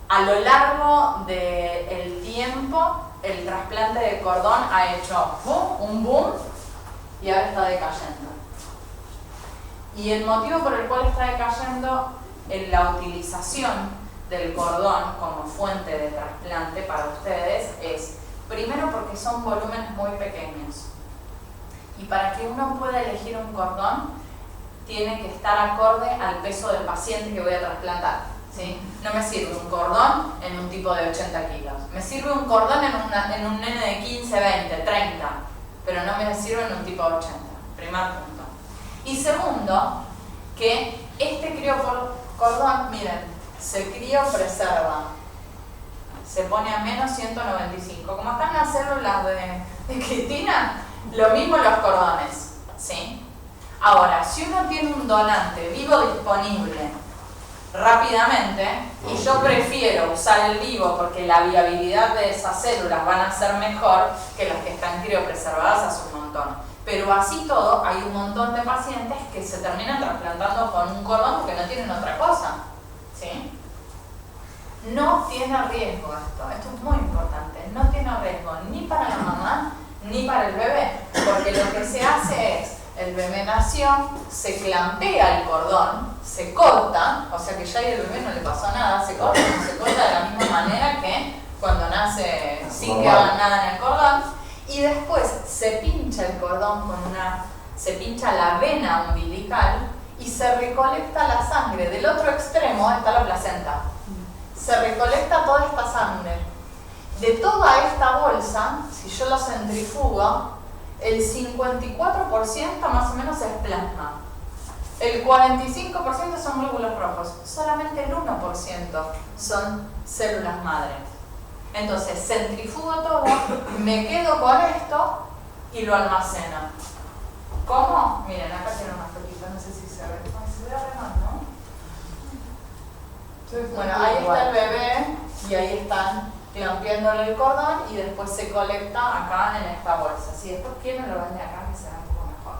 a lo largo del tiempo el trasplante de cordón ha hecho un boom y ahora está decayendo. Y el motivo por el cual está decayendo en la utilización del cordón como fuente de trasplante para ustedes es, primero, porque son volúmenes muy pequeños. Y para que uno pueda elegir un cordón, tiene que estar acorde al peso del paciente que voy a trasplantar, ¿sí? No me sirve un cordón en un tipo de 80 kilos. Me sirve un cordón en un nene de 15, 20, 30, pero no me sirve en un tipo de 80. Primer punto. Y segundo, que este criocordón, miren, se criopreserva. Se pone a menos 195. Como están las células de Cristina, lo mismo los cordones, ¿sí? Ahora, si uno tiene un donante vivo disponible rápidamente, y yo prefiero usar el vivo porque la viabilidad de esas células van a ser mejor que las que están criopreservadas hace un montón. Pero así todo, hay un montón de pacientes que se terminan trasplantando con un cordón porque no tienen otra cosa, ¿sí? No tiene riesgo esto es muy importante, no tiene riesgo ni para la mamá ni para el bebé, porque lo que se hace es, el bebé nació, se clampea el cordón, se corta, o sea que ya el bebé no le pasó nada, se corta de la misma manera que cuando nace sin que hagan nada en el cordón, y después se pincha el cordón se pincha la vena umbilical y se recolecta la sangre. Del otro extremo está la placenta. Se recolecta toda esta sangre. De toda esta bolsa, si yo lo centrifugo, el 54% más o menos es plasma. El 45% son glóbulos rojos. Solamente el 1% son células madre. Entonces, centrifugo todo, me quedo con esto y lo almaceno. ¿Cómo? Miren, acá tiene una fotito, no sé si se ve. Se ve re mal, ¿no? Bueno, ahí está el bebé y ahí están clampeándole el cordón y después se colecta acá en esta bolsa. Si después quieren lo venden acá que se ve un poco mejor.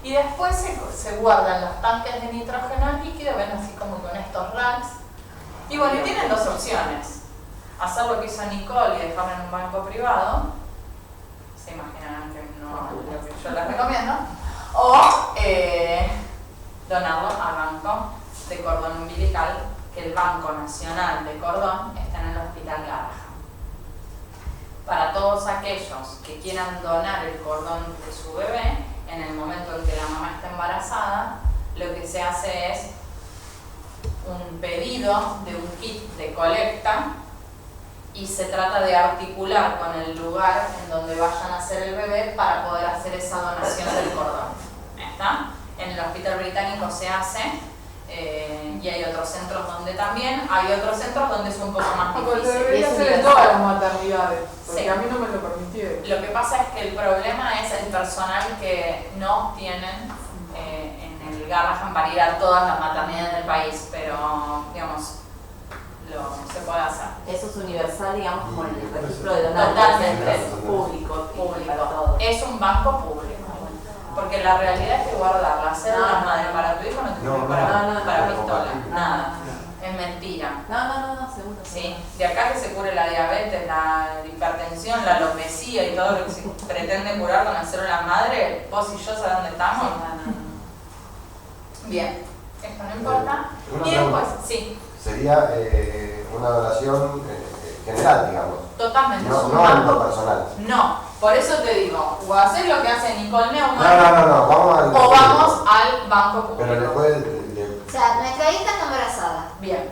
Y después se guardan los tanques de nitrógeno líquido, ven así como con estos racks. Y bueno, y tienen 2 opciones. Hacer lo que hizo Nicole y dejarlo en un banco privado, se imaginarán que no es lo que yo les recomiendo, o donarlo al banco de cordón umbilical, que el Banco Nacional de Cordón está en el Hospital Garrahan. Para todos aquellos que quieran donar el cordón de su bebé, en el momento en que la mamá está embarazada, lo que se hace es un pedido de un kit de colecta y se trata de articular con el lugar en donde vayan a hacer el bebé para poder hacer esa donación del cordón. ¿Está? En el Hospital Británico se hace y hay otros centros donde también, hay otros centros donde es un poco más Porque difícil. debería Y es ser en todas las maternidades, porque Sí. a mí no me lo permitieron. Lo que pasa es que el problema es el personal que no tienen en el Garrahan para ir a todas las maternidades del país, pero digamos, se puede hacer. Eso es universal, digamos, como el registro de donantes. Totalmente. Es público, Público. para todos. Es un banco público. Porque la realidad es que guardar la cédula madre para tu hijo no te sirve para pistola, nada. Es mentira. No, seguro. Sí, de acá que se cure la diabetes, la hipertensión, la alopecia y todo lo que se pretende curar con la célula madre, vos y yo sabés dónde estamos. Bien, esto no importa. Una Y después, pregunta. sí, Sería una donación general, digamos. totalmente. No, es un no en banco. lo personal. No, por eso te digo, o haces lo que hace Nicole Neumann, No, vamos al. o vamos al banco público. Pero después. O sea, nuestra hija está embarazada. Bien,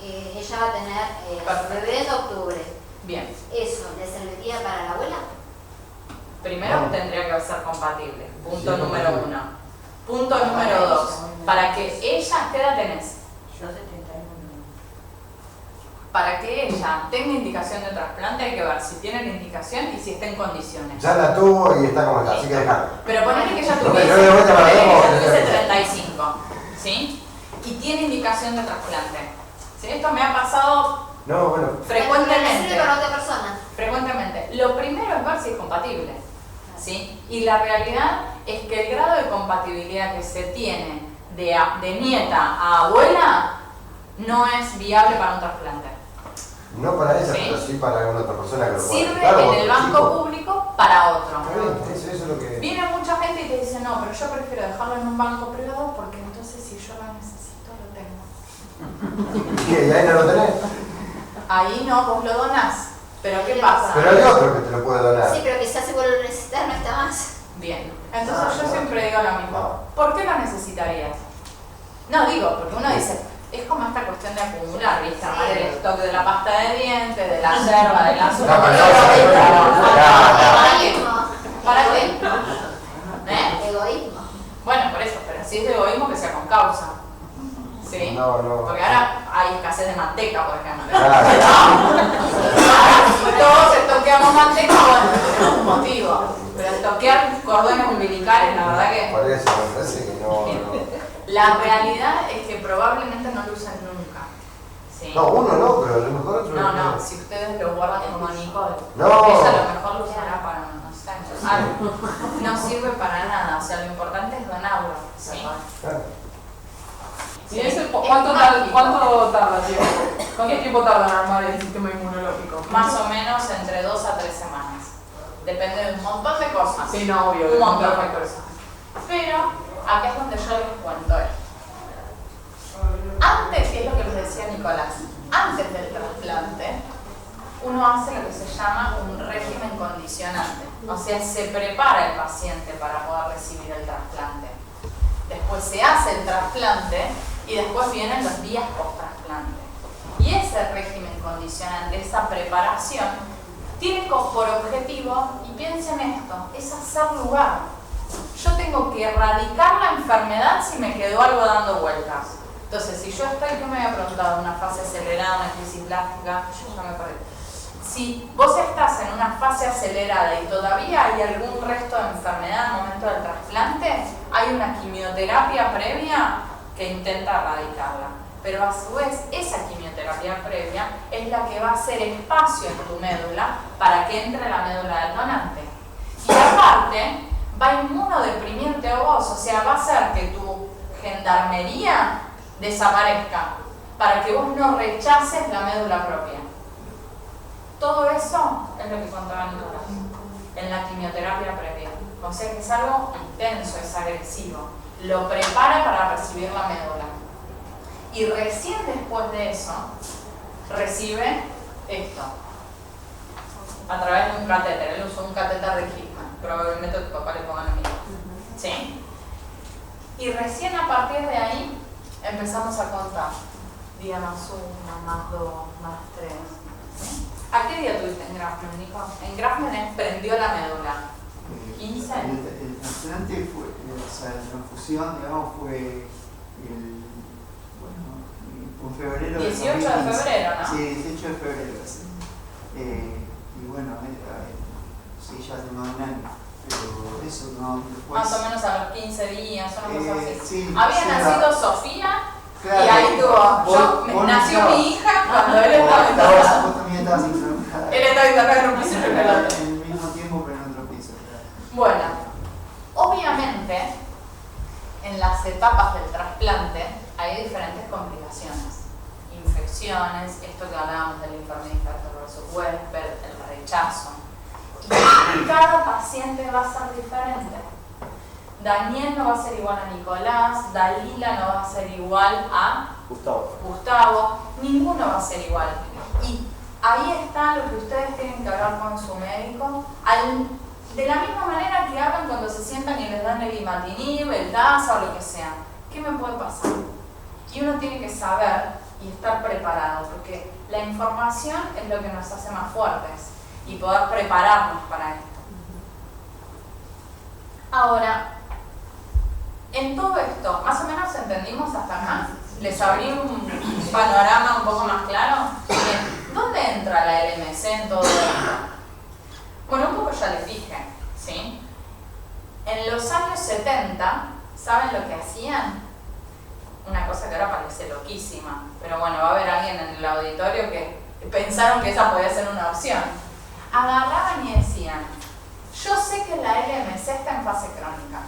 Ella va a tener Perfecto. bebé en octubre. bien. ¿Eso le serviría para la abuela? Primero No. tendría que ser compatible. Punto Sí, número compatible. 1. Punto número 2. Para que ella, ¿qué edad tenés? Yo 71. Para que ella tenga indicación de trasplante hay que ver si tiene la indicación y si está en condiciones. Ya la tuvo y está como está, así que dejalo. Pero ponele que ella No, tuviese, yo de vuelta para ponele que abajo, ella tuviese ya. 35, ¿sí? Y tiene indicación de trasplante. ¿Sí? Esto me ha pasado No, bueno. ¿Le sirve frecuentemente. para otra persona? Frecuentemente. Lo primero es ver si es compatible. ¿Sí? Y la realidad es que el grado de compatibilidad que se tiene de nieta a abuela no es viable para un trasplante. No para ella, Sí. pero sí para alguna otra persona que lo pueda Sirve necesitar, o en el otro banco chico. público para otro. Está bien, eso es lo que. Viene mucha gente y te dice, no, pero yo prefiero dejarlo en un banco privado porque entonces si yo lo necesito lo tengo. ¿Y qué? ¿Y ahí no lo tenés? Ahí no, vos lo donás. Pero ¿qué pasa? Pero hay otro que te lo puede donar. Sí, pero quizás si vos lo necesitas no está más. Bien. Entonces yo siempre digo lo mismo. No. ¿Por qué lo necesitarías? No, digo, porque uno dice, es como esta cuestión de acumular, ¿viste? Armar el stock de la pasta de dientes, de la yerba, del azúcar. Egoísmo. ¿Para qué? ¿Eh? Egoísmo. Bueno, por eso, pero si es de egoísmo que sea con causa. ¿Sí? No. Porque ahora hay escasez de manteca, por ejemplo. Claro. Si todos estoqueamos manteca, bueno, tenemos un motivo. Pero estoquear cordones umbilicales, la verdad que... Por eso me parece que no. La realidad es que probablemente no lo usen nunca. ¿Sí? No, uno no, pero a lo mejor otro. No, si ustedes lo guardan como Nicole, No. ella a lo mejor lo usará para, no sé, algo. No sirve para nada, o sea, lo importante es donarlo. ¿Sí? Claro. ¿Y ese cuánto tarda tiempo? ¿Cuánto tiempo tarda en armar el sistema inmunológico? Más o menos entre 2 a 3 semanas. Depende de un montón de cosas. Sí, no, obvio. Un montón de factores. cosas. Pero acá es donde yo les cuento esto. Antes, que es lo que les decía Nicolás, antes del trasplante, uno hace lo que se llama un régimen condicionante. O sea, se prepara el paciente para poder recibir el trasplante. Después se hace el trasplante y después vienen los días post-trasplante. Y ese régimen condicionante, esa preparación, tiene por objetivo, y piensen esto, es hacer lugar. Yo tengo que erradicar la enfermedad si me quedó algo dando vueltas. Entonces, si yo estoy, ¿qué me había preguntado? Una fase acelerada, una crisis plástica, yo ya me perdí. Si vos estás en una fase acelerada y todavía hay algún resto de enfermedad al momento del trasplante, hay una quimioterapia previa que intenta erradicarla. Pero a su vez, esa quimioterapia previa es la que va a hacer espacio en tu médula para que entre la médula del donante. Y aparte, va a inmunodeprimirte a vos, o sea, va a hacer que tu gendarmería desaparezca para que vos no rechaces la médula propia. Todo eso es lo que contaba Nicolás en la quimioterapia previa. O sea que es algo intenso, es agresivo. Lo prepara para recibir la médula. Y recién después de eso, recibe esto. A través de un catéter. Él usó un catéter de Hickman. Probablemente a tu papá le pongan lo mismo. ¿Sí? Y recién a partir de ahí empezamos a contar día más 1, más 2, más 3. ¿Sí? ¿A qué día tuviste en Grafmen, Nico? En Grafmen prendió la médula. 15. El trasplante fue, o sea, la transfusión, digamos, fue en febrero. 18 de febrero, ¿no? Sí, 18 de febrero, sí. Y bueno, sí, ya hace más de un año. Pero eso no. Después, más o menos a los 15 días, una cosa así. Sí, había sí, nacido Sofía. Claro, y ahí tuvo. Nació mi hija cuando él estaba internado. Vos también estabas internada. Él estaba internado en un piso y yo en el otro. En el mismo tiempo, pero en otro piso. Bueno, obviamente, en las etapas del trasplante hay diferentes complicaciones. Infecciones, esto que hablábamos del informe de infarto versus huésped, el rechazo. Cada paciente va a ser diferente. Daniel no va a ser igual a Nicolás, Dalila no va a ser igual a Gustavo, ninguno va a ser igual. Y ahí está lo que ustedes tienen que hablar con su médico, de la misma manera que hablan cuando se sientan y les dan el imatinib, el DASA o lo que sea. ¿Qué me puede pasar? Y uno tiene que saber y estar preparado, porque la información es lo que nos hace más fuertes y poder prepararnos para esto. Ahora, en todo esto, ¿más o menos entendimos hasta acá? ¿Les abrí un panorama un poco más claro? Bien, ¿dónde entra la LMC en todo esto? Bueno, un poco ya les dije, ¿sí? En los años 70, ¿saben lo que hacían? Una cosa que ahora parece loquísima, pero bueno, va a haber alguien en el auditorio que pensaron que esa podía ser una opción. Agarraban y decían, yo sé que la LMC está en fase crónica,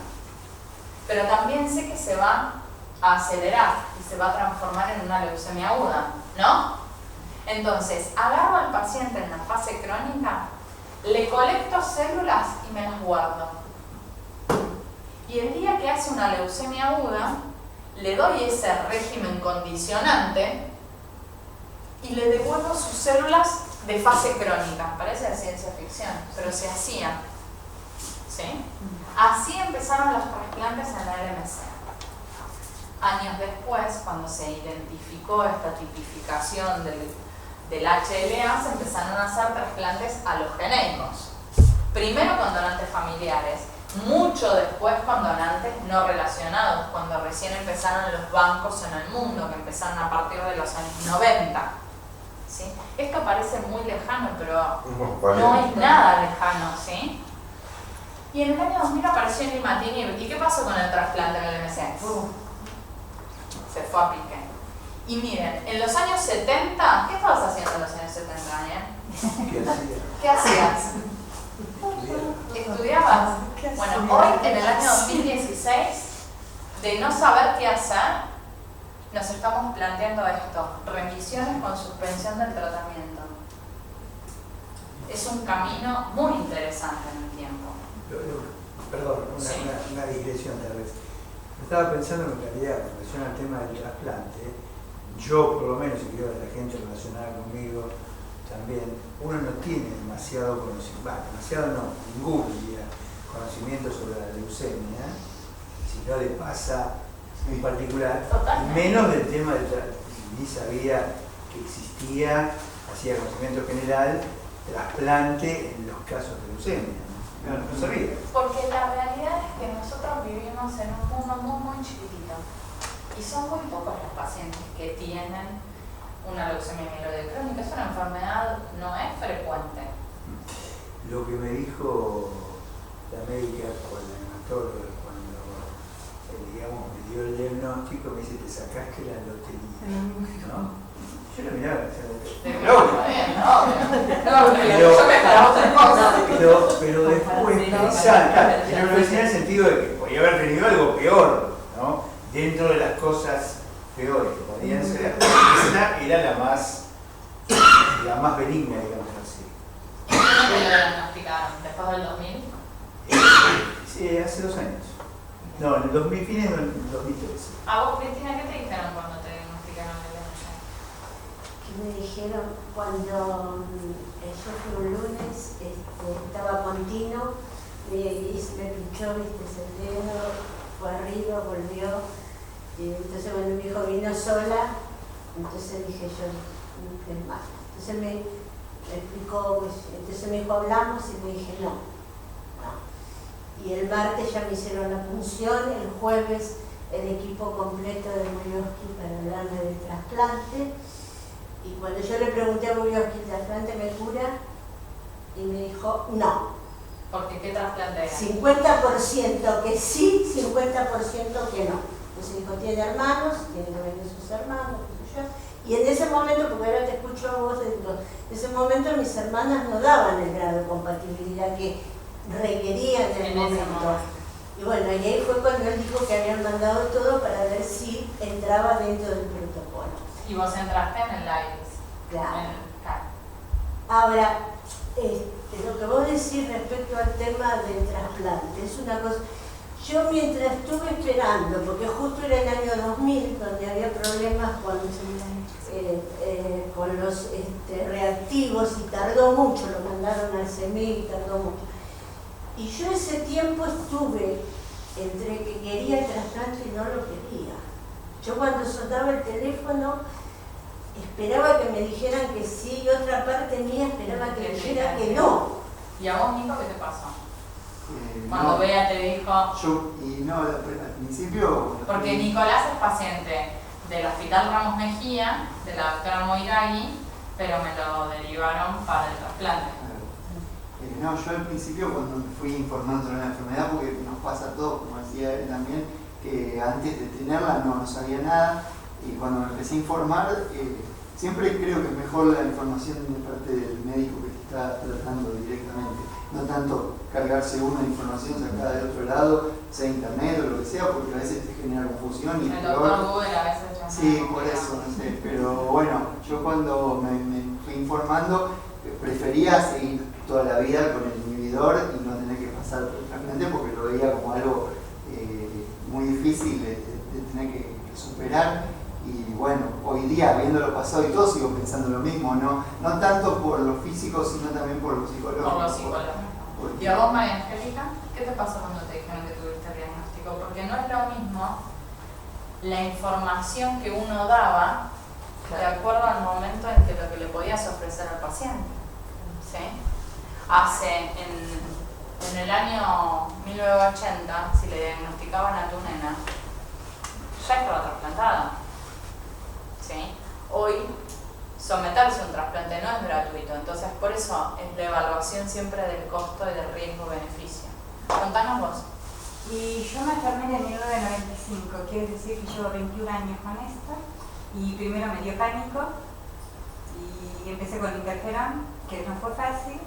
pero también sé que se va a acelerar y se va a transformar en una leucemia aguda, ¿no? Entonces, agarro al paciente en la fase crónica, le colecto células y me las guardo. Y el día que hace una leucemia aguda, le doy ese régimen condicionante y le devuelvo sus células de fase crónica. Parece de ciencia ficción, pero se hacía. ¿Sí? Así empezaron los trasplantes en la LMC. Años después, cuando se identificó esta tipificación del HLA, se empezaron a hacer trasplantes allogeneicos. Primero con donantes familiares, mucho después con donantes no relacionados, cuando recién empezaron los bancos en el mundo, que empezaron a partir de los años 90. ¿Sí? Esto parece muy lejano, pero no es nada lejano, ¿sí? Y en el año 2000 apareció el imatinib. ¿Y qué pasó con el trasplante en el LMC? Se fue a pique. Y miren, en los años 70, ¿qué estabas haciendo en los años 70, Daniel? ¿Qué hacías? ¿Estudiabas? Bueno, hoy en el año 2016, de no saber qué hacer, nos estamos planteando esto, remisiones con suspensión del tratamiento. Es un camino muy interesante en el tiempo. Perdón, Sí. una digresión tal vez. Estaba pensando en realidad, en relación al tema del trasplante, yo por lo menos, y creo que la gente relacionada conmigo también, uno no tiene demasiado conocimiento, demasiado no, ningún conocimiento sobre la leucemia, si no le pasa en particular, menos del tema del trasplante, ni sabía que existía, hacía conocimiento general, trasplante en los casos de leucemia. No sabía. Porque la realidad es que nosotros vivimos en un mundo muy chiquitito y son muy pocos los pacientes que tienen una leucemia mieloide crónica. Es una enfermedad, no es frecuente. Lo que me dijo la médica con la hematóloga cuando digamos, me dio el diagnóstico, me dice, te sacaste la lotería, ¿no? Yo lo miraba, pero después pensar, en la universidad en el sentido de que podía haber tenido algo peor, ¿no? Dentro de las cosas peores que podían ser, esa era la más benigna, digamos así. ¿Cuándo te lo diagnosticaron? ¿Después del 2000? Sí, hace 2 años. No, en el 2000, fines del 2013. ¿A vos, Cristina, qué te dijeron cuando te diagnosticaron el LMC? Que me dijeron cuando yo fui un lunes, estaba continuo, me pinchó, el dedo, fue arriba, volvió, y entonces cuando mi hijo vino sola, Entonces dije yo, es mal. Entonces me explicó, pues, entonces me dijo, hablamos, y me dije, no. Y el martes ya me hicieron la punción, el jueves el equipo completo de Burioski para hablarme del trasplante. Y cuando yo le pregunté a Burioski, ¿el trasplante me cura? Y me dijo, no. ¿Porque qué trasplante era? 50% que sí, 50% que no. Entonces dijo, tiene hermanos, tiene que venir sus hermanos, qué sé yo. Y en ese momento, porque ahora te escucho a vos, digo, en ese momento mis hermanas no daban el grado de compatibilidad que requerían en el momento. Y bueno, y ahí fue cuando él dijo que habían mandado todo para ver si entraba dentro del protocolo. Y vos entraste en el IRIS. Claro. Ahora, lo que vos decís respecto al tema del trasplante, es una cosa. Yo mientras estuve esperando, porque justo era el año 2000, donde había problemas con los reactivos y tardó mucho, lo mandaron al CEMI y tardó mucho. Y yo ese tiempo estuve entre que quería el trasplante y no lo quería. Yo cuando sonaba el teléfono esperaba que me dijeran que sí y otra parte mía esperaba que me dijera que no. ¿Y a vos, Nico, qué te pasó? Cuando Bea te dijo... al principio... Porque Nicolás es paciente del Hospital Ramos Mejía, de la doctora Moiragui, pero me lo derivaron para el trasplante. No, yo al principio cuando me fui informando sobre la enfermedad, porque nos pasa a todos, como decía él también, que antes de tenerla no sabía nada, y cuando me empecé a informar, siempre creo que es mejor la información de parte del médico que te está tratando directamente, no tanto cargarse uno de información sacada del otro lado, sea internet o lo que sea, porque a veces te genera confusión. Y el doctor Google a veces llama. Sí, por eso, no sé, pero bueno, yo cuando me fui informando, prefería seguir toda la vida con el inhibidor y no tener que pasar por el trasplante porque lo veía como algo muy difícil de tener que superar. Y bueno, hoy día, habiéndolo pasado y todo, sigo pensando lo mismo, no tanto por lo físico, sino también por lo psicológico. Por lo psicológico. ¿Y a vos, María Angélica, qué te pasó cuando te dijeron que tuviste el diagnóstico? Porque no es lo mismo la información que uno daba de acuerdo al momento en que lo que le podías ofrecer al paciente. ¿Sí? En el año 1980, si le diagnosticaban a tu nena, ya estaba trasplantada. ¿Sí? Hoy, someterse a un trasplante no es gratuito, entonces por eso es la evaluación siempre del costo y del riesgo-beneficio. Contanos vos. Y yo me enfermé en 1995, quiere decir que llevo 21 años con esto, y primero me dio pánico, y empecé con interferón, que no fue fácil,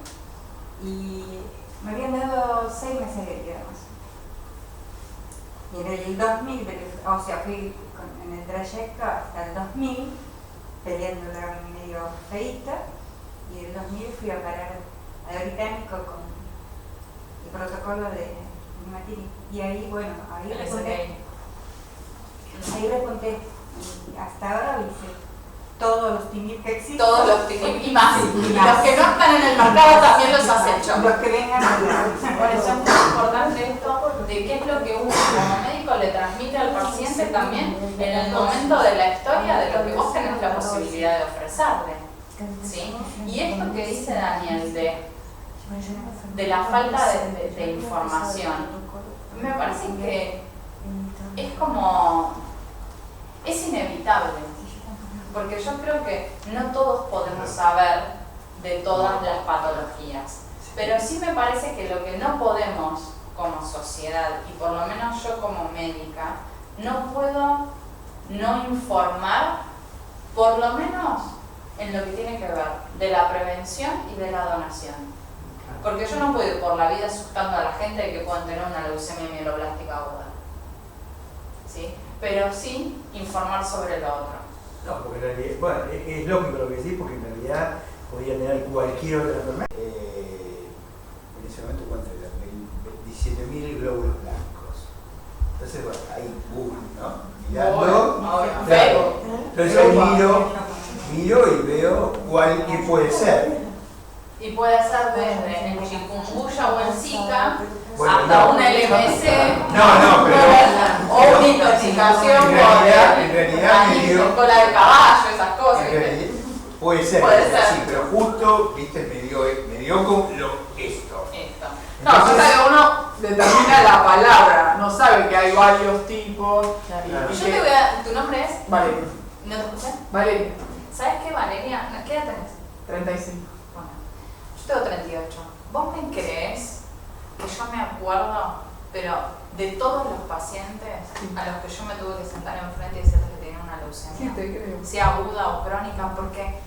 y me habían dado 6 meses de vida más. Y en el 2000, o sea, fui en el trayecto hasta el 2000, peleándola medio feíta, y en el 2000 fui a parar a Británico con el protocolo de Nimatini. Y ahí, bueno, ahí repunté. Y hasta ahora hice todos los TINIP que existen. Todos los TINIP y más. Y los que no están en el mercado también los has hecho. Los que vengan a Por eso es muy importante esto de qué es lo que uno como médico le transmite al paciente también en el momento de la historia de lo que vos tenés la posibilidad de ofrecerle. ¿Sí? Y esto que dice Daniel de la falta de información, me parece que es inevitable, porque yo creo que no todos podemos saber de todas las patologías, pero sí me parece que lo que no podemos como sociedad, y por lo menos yo como médica, no puedo no informar, por lo menos en lo que tiene que ver de la prevención y de la donación. Porque yo no puedo ir por la vida asustando a la gente de que puedan tener una leucemia mieloblástica aguda. ¿Sí? Pero sí informar sobre lo otro. No, porque en realidad, bueno, es lógico lo que decís, porque en realidad podría tener cualquier otra enfermedad. En ese momento, ¿cuánto era? 17.000 glóbulos blancos. Entonces, bueno, ahí, ¿no? Mirando. Claro. Entonces yo miro y veo qué puede ser. Y puede ser desde el chikungunya o el Zika hasta una LMC o una intoxicación por cola de caballo, Puede ser, Puede ser. sí, pero justo, viste, me dio como esto. No, pasa que uno determina la palabra, no sabe que hay varios tipos. Claro. Yo te voy a... ¿Tu nombre es? Valeria. ¿No te escuché? Valeria. ¿Sabes qué, Valeria? ¿Qué edad tenés? 35. Bueno, yo tengo 38. ¿Vos me crees que yo me acuerdo, pero de todos los pacientes a los que yo me tuve que sentar enfrente y decirles que tenían una leucemia? Sí, te creo. Sea aguda o crónica, porque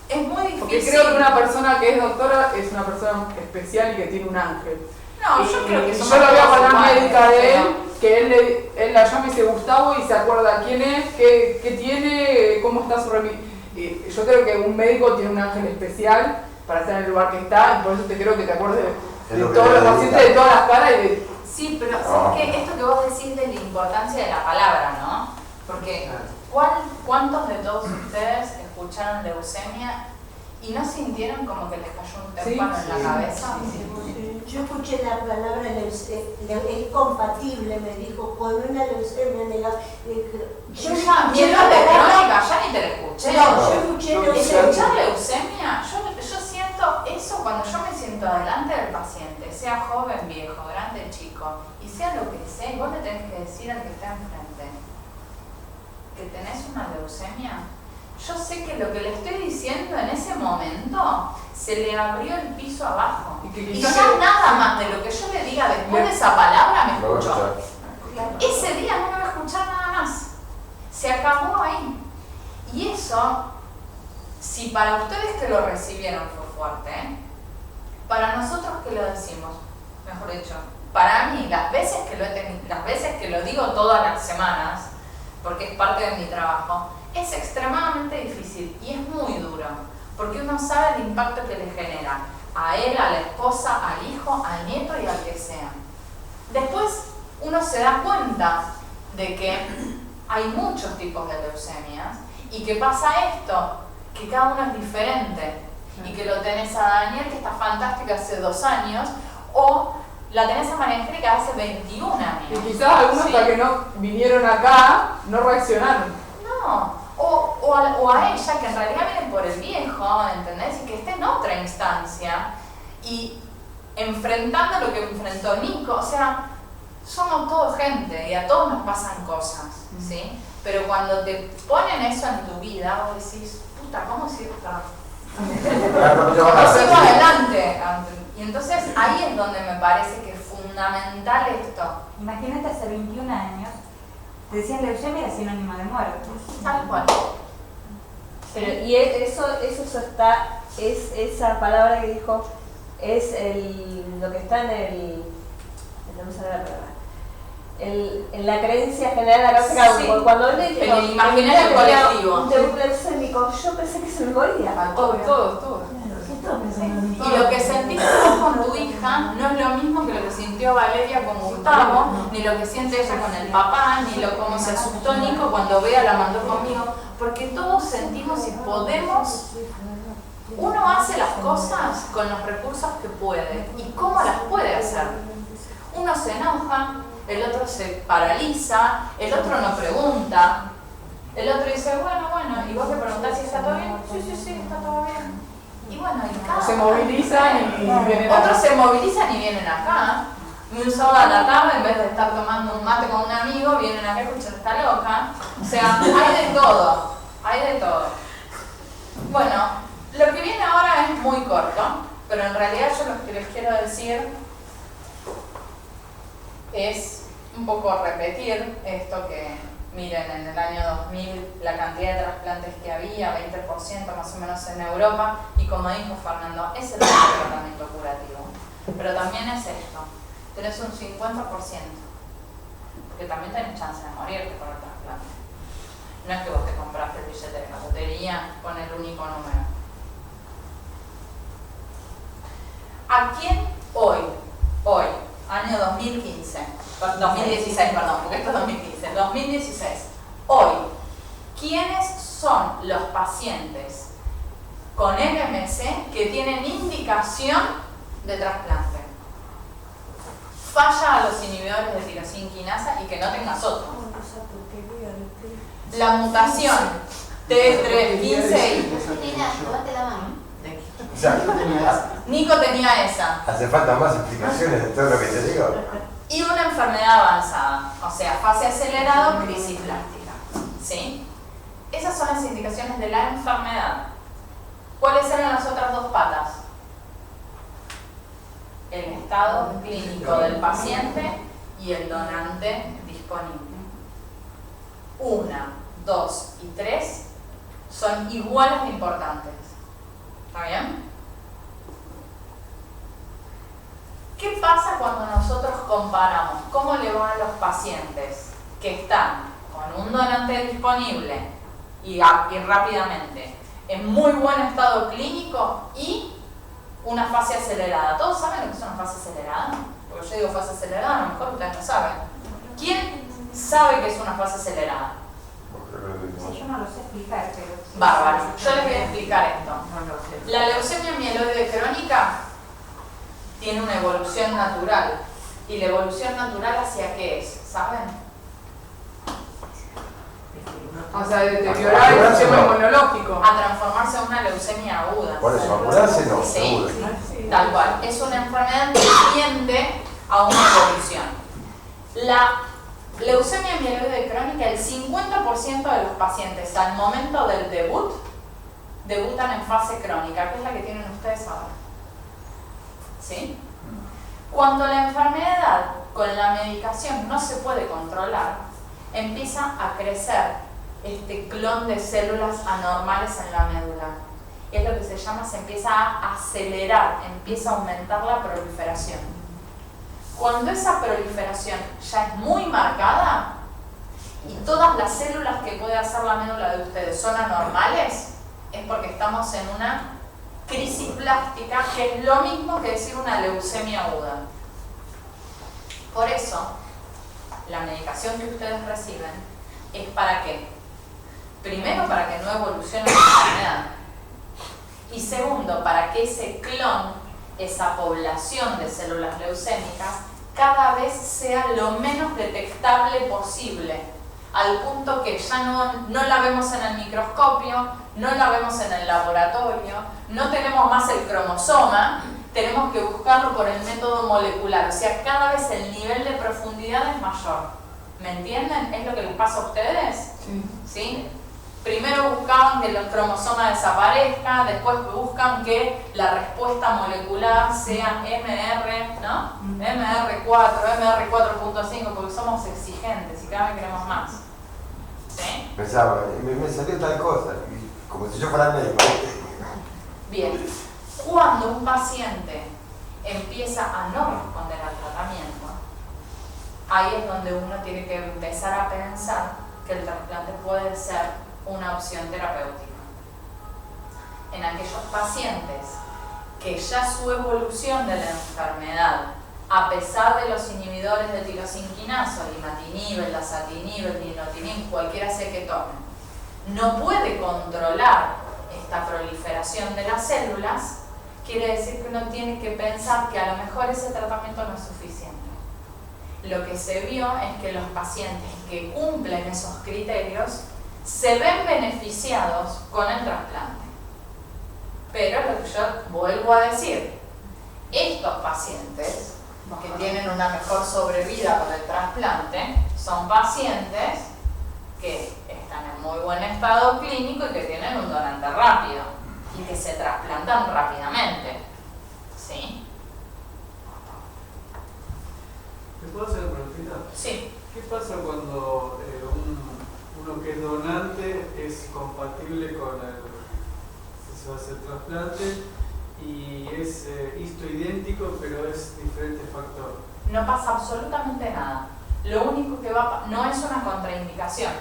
es muy difícil. Porque creo que una persona que es doctora es una persona especial y que tiene un ángel. No, yo creo que yo somos lo veo con la todos médica iguales, de él, pero- que él la llama y dice Gustavo y se acuerda quién es, qué tiene, cómo está su yo creo que un médico tiene un ángel especial para estar en el lugar que está y por eso te creo que te acuerdes de todos los pacientes, de todas las caras y de... Sí, pero ¿sabes qué? Esto que vos decís de la importancia de la palabra, ¿no? Porque ¿cuántos de todos ustedes escucharon leucemia y no sintieron como que les cayó un témpano en la cabeza? Yo escuché la palabra es compatible, me dijo, con una leucemia negativa. Yo ya, ni en la de crónica, ya ni te la escuché. No, yo escuché leucemia. Escuchar leucemia, yo siento eso cuando yo me siento delante del paciente, sea joven, viejo, grande, chico, y sea lo que sea, y vos le tenés que decir al que está enfrente que tenés una leucemia. Yo sé que lo que le estoy diciendo en ese momento se le abrió el piso abajo. Y ya nada más de lo que yo le diga después de esa palabra me escuchó. Ese día no me va a escuchar nada más. Se acabó ahí. Y eso, si para ustedes que lo recibieron fue fuerte, para nosotros que lo decimos, mejor dicho, para mí, las veces que lo digo todas las semanas, porque es parte de mi trabajo, es extremadamente difícil y es muy duro, porque uno sabe el impacto que le genera a él, a la esposa, al hijo, al nieto y al que sea. Después uno se da cuenta de que hay muchos tipos de leucemias y que pasa esto, que cada uno es diferente y que lo tenés a Daniel, que está fantástica hace 2 años, o la tenés a María Angélica hace 21 años. Y quizás algunos hasta que no vinieron acá no reaccionaron. No, o a ella que en realidad viene por el viejo, ¿entendés? Y que esté en otra instancia y enfrentando lo que enfrentó Nico, o sea, somos todos gente y a todos nos pasan cosas, ¿sí? Pero cuando te ponen eso en tu vida, vos decís, puta, ¿cómo sigo sigo adelante? Y entonces ahí es donde me parece que es fundamental esto. Imagínate hace 21 años, te decían leucemia era sinónimo de muerte. Tal cual. Pero, y eso está, es esa palabra que dijo, es lo que está no me sale la palabra, en la creencia general de la cabeza, Sí. cuando él le dijo, En el imaginario colectivo. un leucémico, yo pensé que se me moría. Todos. Y lo que sentiste vos con tu hija no es lo mismo que lo que sintió Valeria con Gustavo, ni lo que siente ella con el papá, ni como se asustó Nico cuando Bea la mandó conmigo, porque todos sentimos y podemos. Uno hace las cosas con los recursos que puede y cómo las puede hacer. Uno se enoja, el otro se paraliza, el otro no pregunta, el otro dice, bueno, y vos le preguntás si está todo bien, sí, está todo bien. Y bueno, y cada Se movilizan y vienen otros acá. se movilizan y vienen acá. Y un sábado a la tarde, en vez de estar tomando un mate con un amigo, vienen acá a escuchar esta loca. O sea, hay de todo. Bueno, lo que viene ahora es muy corto, pero en realidad yo lo que les quiero decir es un poco repetir esto que, miren, en el año 2000 la cantidad de trasplantes que había, 20% más o menos en Europa, y como dijo Fernando, es el tratamiento curativo. Pero también es esto, tenés un 50%, porque también tenés chance de morirte por el trasplante. No es que vos te compraste el billete de la lotería con el único número. ¿A quién hoy, año 2016, porque esto es 2016, hoy, quiénes son los pacientes con LMC que tienen indicación de trasplante? Falla a los inhibidores de tirosina quinasa y que no tengas otro. La mutación T3, 15 y... Mira, levante la mano. Exacto. Nico tenía esa. Hace falta más explicaciones de todo lo que te digo. Y una enfermedad avanzada, o sea, fase acelerada o crisis plástica. ¿Sí? Esas son las indicaciones de la enfermedad. ¿Cuáles eran las otras dos patas? El estado clínico del paciente y el donante disponible. 1, 2 y 3 son iguales de importantes. ¿Está bien? ¿Qué pasa cuando nosotros comparamos cómo le van a los pacientes que están con un donante disponible y rápidamente en muy buen estado clínico y una fase acelerada? ¿Todos saben lo que es una fase acelerada? Porque yo digo fase acelerada, a lo mejor ustedes no saben. ¿Quién sabe que es una fase acelerada? Yo no lo sé explicar, pero... Bárbaro. Yo les voy a explicar esto. La leucemia mieloide crónica tiene una evolución natural. ¿Y la evolución natural hacia qué es? ¿Saben? O sea, deteriorar el sistema inmunológico. A transformarse en una leucemia aguda. Por eso, apurarse no, Sí, seguro. tal cual. Es una enfermedad que tiende a una evolución. La leucemia mieloide crónica, el 50% de los pacientes al momento del debut debutan en fase crónica, que es la que tienen ustedes ahora. ¿Sí? Cuando la enfermedad con la medicación no se puede controlar, empieza a crecer este clon de células anormales en la médula. Es lo que se llama, se empieza a acelerar, empieza a aumentar la proliferación. Cuando esa proliferación ya es muy marcada y todas las células que puede hacer la médula de ustedes son anormales, es porque estamos en una crisis plástica, que es lo mismo que decir una leucemia aguda. Por eso, la medicación que ustedes reciben es para qué? Primero, para que no evolucione la enfermedad. Y segundo, para que ese clon, esa población de células leucémicas, cada vez sea lo menos detectable posible, al punto que ya no la vemos en el microscopio, no la vemos en el laboratorio, no tenemos más el cromosoma, tenemos que buscarlo por el método molecular. O sea, cada vez el nivel de profundidad es mayor. ¿Me entienden? ¿Es lo que les pasa a ustedes? ¿Sí? Primero buscaban que el cromosoma desaparezca, después buscan que la respuesta molecular sea MR, ¿no? MR4, MR4.5, porque somos exigentes y cada vez queremos más. ¿Sí? Pensaba, me salió tal cosa, como si yo fuera médico. Bien, cuando un paciente empieza a no responder al tratamiento, ahí es donde uno tiene que empezar a pensar que el trasplante puede ser una opción terapéutica. En aquellos pacientes que ya su evolución de la enfermedad, a pesar de los inhibidores de tirosinquinasa, imatinib, dasatinib, nilotinib, cualquiera sea que tomen, no puede controlar esta proliferación de las células, quiere decir que uno tiene que pensar que a lo mejor ese tratamiento no es suficiente. Lo que se vio es que los pacientes que cumplen esos criterios se ven beneficiados con el trasplante. Pero lo que yo vuelvo a decir, estos pacientes que tienen una mejor sobrevida con el trasplante son pacientes que están en muy buen estado clínico y que tienen un donante rápido y que se trasplantan rápidamente. ¿Sí? ¿Me puedo hacer una preguntita? Sí. ¿Qué pasa cuando uno que es donante es compatible con el que se va a hacer trasplante y es histoidéntico pero es diferente factor? No pasa absolutamente nada. Lo único que no es una contraindicación.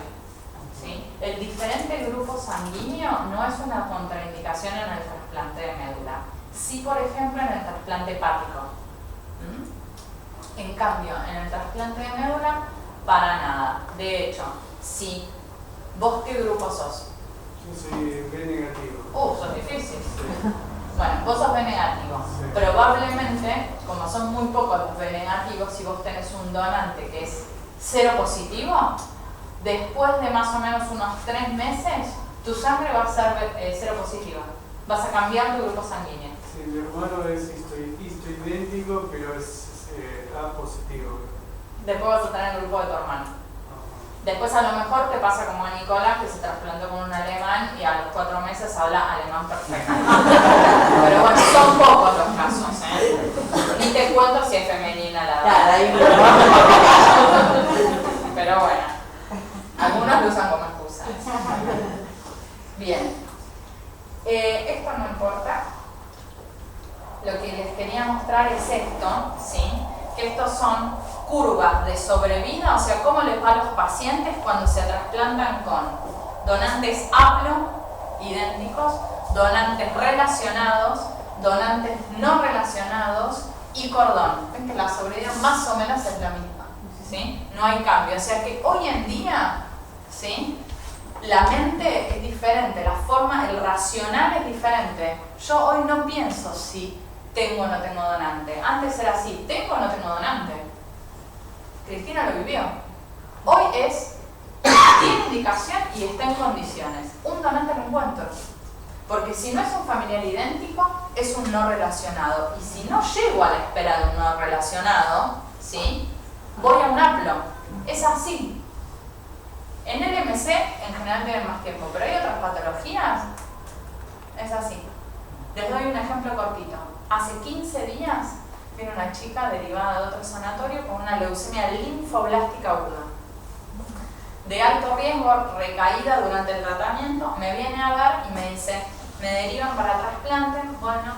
¿Sí? El diferente grupo sanguíneo no es una contraindicación en el trasplante de médula. Sí, por ejemplo, en el trasplante hepático. En cambio, en el trasplante de médula, para nada. De hecho, si vos, ¿qué grupo sos? Yo soy B negativo. Sos difícil. Bueno, vos sos B negativo. Sí. Probablemente, como son muy pocos los B negativos, si vos tenés un donante que es cero positivo, después de más o menos unos 3 meses, tu sangre va a ser cero positiva. Vas a cambiar tu grupo sanguíneo. Sí, mi hermano es histoidéntico, pero es A positivo. Después vas a tener el grupo de tu hermano. Después a lo mejor te pasa como a Nicolás, que se trasplantó con un alemán y a los 4 meses habla alemán perfecto. Pero bueno, son pocos los casos, ¿eh? Ni te cuento si es femenina la edad. Pero bueno, algunos lo usan como excusa. Bien. Esto no importa. Lo que les quería mostrar es esto, ¿sí? Que estos son curvas de sobrevida, o sea, cómo les va a los pacientes cuando se trasplantan con donantes haplo idénticos, donantes relacionados, donantes no relacionados y cordón. Ven que la sobrevida más o menos es la misma, ¿sí? No hay cambio, o sea que hoy en día, ¿sí? La mente es diferente, la forma, el racional es diferente. Yo hoy no pienso si tengo o no tengo donante. Antes era así, tengo o no tengo donante. Cristina lo vivió. Hoy es, tiene indicación y está en condiciones. Un donante lo encuentro. Porque si no es un familiar idéntico, es un no relacionado. Y si no llego a la espera de un no relacionado, ¿sí? Voy a un haplo. Es así. En el MC, en general tienen más tiempo, pero hay otras patologías. Es así. Les doy un ejemplo cortito. Hace 15 días vino una chica derivada de otro sanatorio con una leucemia linfoblástica aguda. De alto riesgo, recaída durante el tratamiento, me viene a ver y me dice, me derivan para trasplante. Bueno,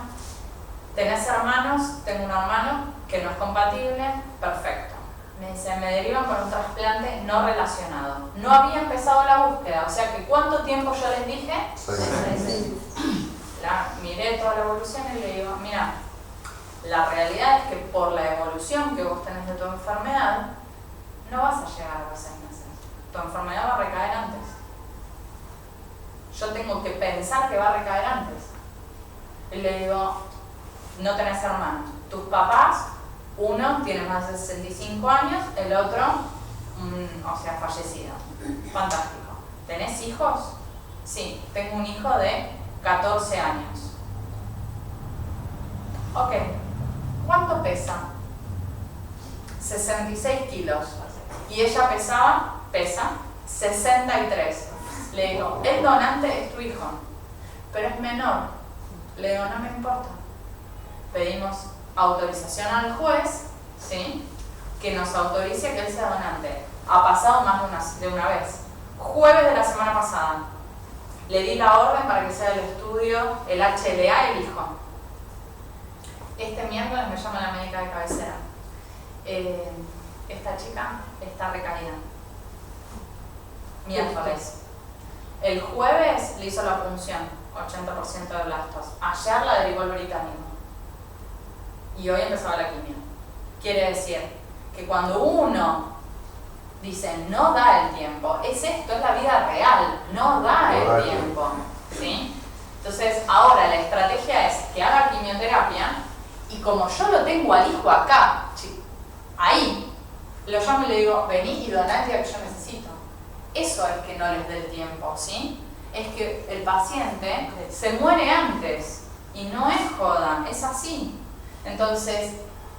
¿tenés hermanos? Tengo un hermano que no es compatible. Perfecto. Me dice, me derivan por un trasplante no relacionado. No había empezado la búsqueda, o sea que ¿cuánto tiempo yo les dije? 6 meses. Miré toda la evolución y le digo, mira, la realidad es que por la evolución que vos tenés de tu enfermedad, no vas a llegar a los 6 meses. Tu enfermedad va a recaer antes. Yo tengo que pensar que va a recaer antes. Y le digo, no tenés hermanos. Tus papás, uno tiene más de 65 años, el otro, fallecido. Fantástico. ¿Tenés hijos? Sí, tengo un hijo de 14 años. Ok. ¿Cuánto pesa? 66 kilos. Y ella pesa 63. Le digo, el donante es tu hijo, pero es menor. Le digo, no me importa. Pedimos autorización al juez, ¿sí? Que nos autorice que él sea donante. Ha pasado más de una vez. Jueves de la semana pasada le di la orden para que sea el estudio, el HLA, el hijo. Este miércoles me llama la médica de cabecera. Esta chica está recaída. Miércoles. El jueves le hizo la punción, 80% de blastos. Ayer la derivó el británico. Y hoy empezaba la quimio. Quiere decir que cuando uno dice no da el tiempo, es esto, es la vida real, no da el tiempo, ¿sí? Entonces ahora la estrategia es que haga quimioterapia y como yo lo tengo al hijo acá, ahí, lo llamo y le digo, vení y donate a que yo necesito. Eso es que no les dé el tiempo, ¿sí? Es que el paciente se muere antes y no es joda, es así. Entonces,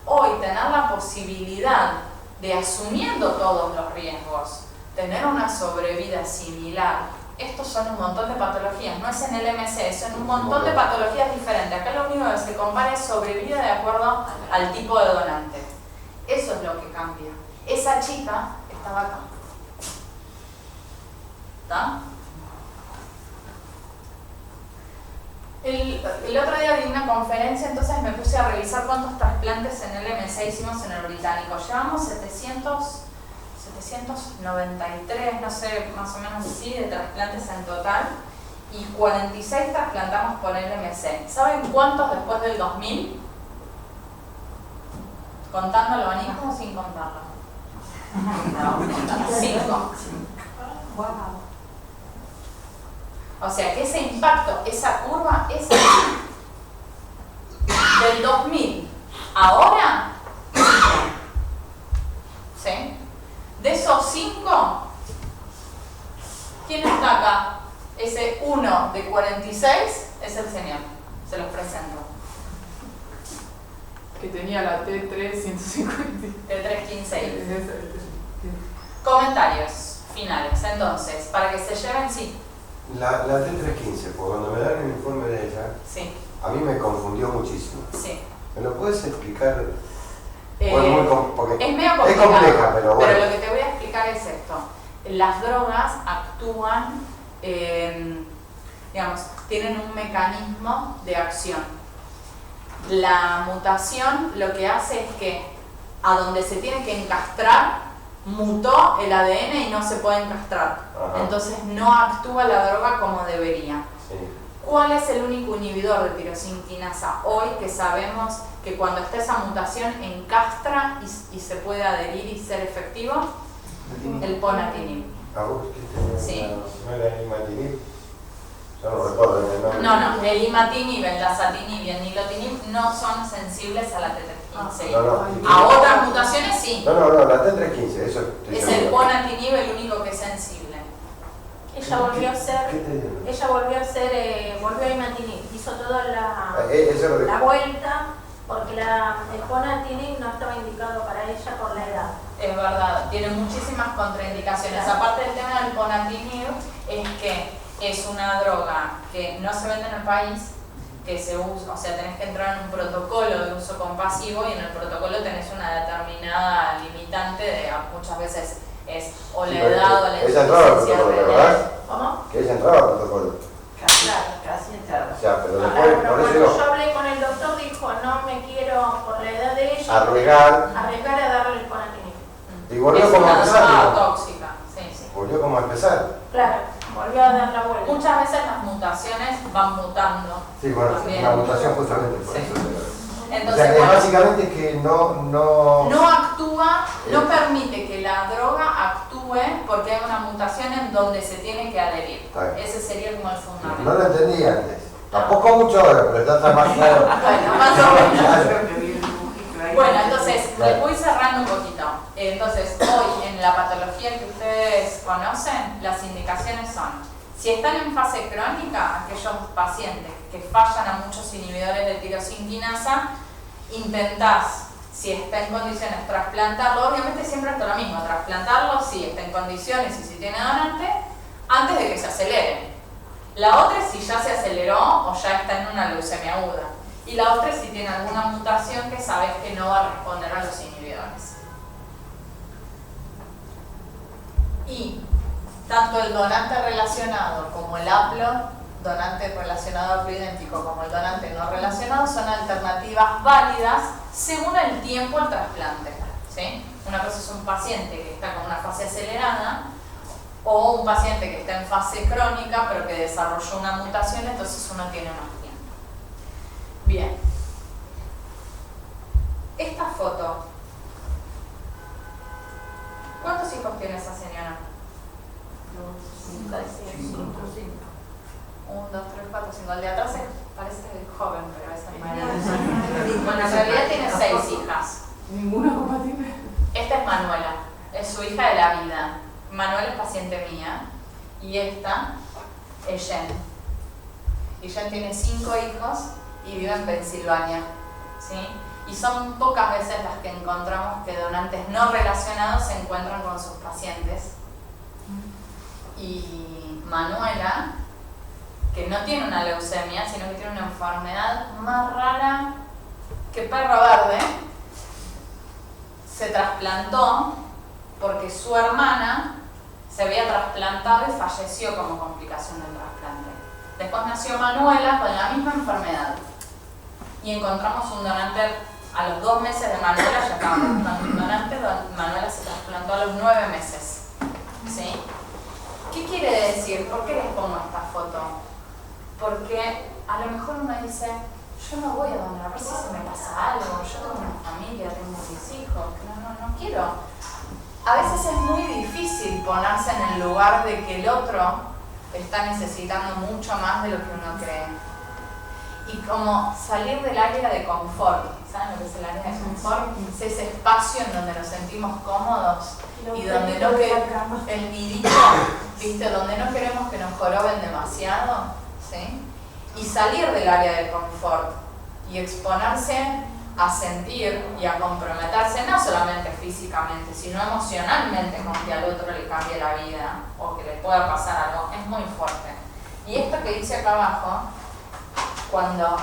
hoy tener la posibilidad de, asumiendo todos los riesgos, tener una sobrevida similar, estos son un montón de patologías, no es en el MC, son un montón de patologías diferentes. Acá lo único que se compara es sobrevida de acuerdo al tipo de donante. Eso es lo que cambia. Esa chica estaba acá. ¿Está? El otro día di una conferencia, entonces me puse a revisar cuántos trasplantes en el MC hicimos en el británico. Llevamos 793, no sé, más o menos así, de trasplantes en total. Y 46 trasplantamos por el MC. ¿Saben cuántos después del 2000? ¿Contándolo anismo o sin contarlo? No, 5. Wow. O sea que ese impacto, esa curva es así. Del 2000 ahora, ¿sí? De esos 5, ¿quién está acá? Ese 1%. de 46 es el señor. Se los presento. Que tenía la T3-150. T3-15. Comentarios finales. Entonces, para que se lleven, sí. La T315, pues cuando me dan el informe de ella, sí. A mí me confundió muchísimo. Sí. ¿Me lo puedes explicar? Es medio complicado, es compleja, pero bueno. Pero lo que te voy a explicar es esto. Las drogas actúan, digamos, tienen un mecanismo de acción. La mutación lo que hace es que a donde se tiene que encastrar, mutó el ADN y no se puede encastrar. Ajá. Entonces no actúa la droga como debería. Sí. ¿Cuál es el único inhibidor de tirosinquinasa hoy que sabemos que cuando está esa mutación encastra y se puede adherir y ser efectivo? El ponatinib. ¿A vos qué te Sí. ¿No era el imatinib? Yo no recuerdo el nombre. No, el imatinib, el dasatinib y el nilotinib no son sensibles a la T315. No. A otras mutaciones sí. No, la T315, eso estoy Es seguro. el ponatinib el único que es sensible. Ella volvió a ser, ¿Qué te digo? volvió a imatinib, hizo toda Eso es lo que- la vuelta porque el ponatinib no estaba indicado para ella por la edad. Es verdad, tiene muchísimas contraindicaciones. Claro. Aparte del tema del ponatinib, es que es una droga que no se vende en el país, que se usa, o sea, tenés que entrar en un protocolo de uso compasivo y en el protocolo tenés una determinada limitante de muchas veces es o la edad o la ella entraba al insuficiencia protocolo, renal. ¿verdad? ¿Cómo? Que ella entraba al protocolo. Casi entraba. O sea, pero Claro, después, pero por eso cuando digo, yo hablé con el doctor dijo, no me quiero, por la edad de ella, arriesgar, arriesgar a darle el ponatinib. y volvió Es como a una droga empezar. tóxica, sí. Volvió como a empezar. Claro, volvió a dar la vuelta. Muchas veces las mutaciones van mutando. Sí, bueno, También. una mutación justamente por Sí. eso. Entonces, O sea, que bueno, básicamente que no actúa, no permite que la droga actúe porque hay una mutación en donde se tiene que adherir. Está bien. Ese sería como el fundamento. No lo entendí antes. Tampoco mucho ahora, pero está más claro. Bueno, más o menos. Bueno, Bueno, entonces, Claro. les voy cerrando un poquito. Entonces, hoy en la patología que ustedes conocen, las indicaciones son, si están en fase crónica, aquellos pacientes que fallan a muchos inhibidores de tirosinquinasa, intentás, si está en condiciones, trasplantarlo. Obviamente siempre es lo mismo, trasplantarlo si está en condiciones y si tiene donante, antes de que se acelere. La otra es si ya se aceleró o ya está en una leucemia aguda. Y la otra es si tiene alguna mutación que sabes que no va a responder a los inhibidores. Y tanto el donante relacionado como el haplo, donante relacionado haploidéntico como el donante no relacionado, son alternativas válidas según el tiempo al trasplante. ¿Sí? Una cosa es un paciente que está con una fase acelerada o un paciente que está en fase crónica pero que desarrolló una mutación, entonces uno tiene más tiempo. Bien. Esta foto. ¿Cuántos hijos tiene esa señora? 1, 2, 3, 4, 5. El de atrás parece joven, pero es mayor. Bueno, en realidad tiene 6 hijas. Ninguna compatible. Esta es Manuela, es su hija de la vida. Manuela es paciente mía. Y esta es Jen. Y Jen tiene 5 hijos y vive en Pensilvania. ¿Sí? Y son pocas veces las que encontramos que donantes no relacionados se encuentran con sus pacientes. Y Manuela, que no tiene una leucemia, sino que tiene una enfermedad más rara que perro verde, se trasplantó porque su hermana se había trasplantado y falleció como complicación del trasplante. Después nació Manuela con la misma enfermedad y encontramos un donante a los 2 meses de Manuela, ya estábamos buscando un donante. Manuela se trasplantó a los 9 meses. ¿Sí? ¿Qué quiere decir? ¿Por qué les pongo esta foto? Porque a lo mejor uno dice, yo no voy a donar, a ver si se me pasa algo, yo tengo una familia, tengo mis hijos, no quiero. A veces es muy difícil ponerse en el lugar de que el otro está necesitando mucho más de lo que uno cree. Y como salir del área de confort, ¿saben lo que es el área de confort? Es ese espacio en donde nos sentimos cómodos y donde no queremos, el nidito, ¿viste? Donde no queremos que nos joroben demasiado. ¿sí? Y salir del área de confort y exponerse a sentir y a comprometerse, no solamente físicamente, sino emocionalmente con que al otro le cambie la vida o que le pueda pasar algo, es muy fuerte. Y esto que dice acá abajo, cuando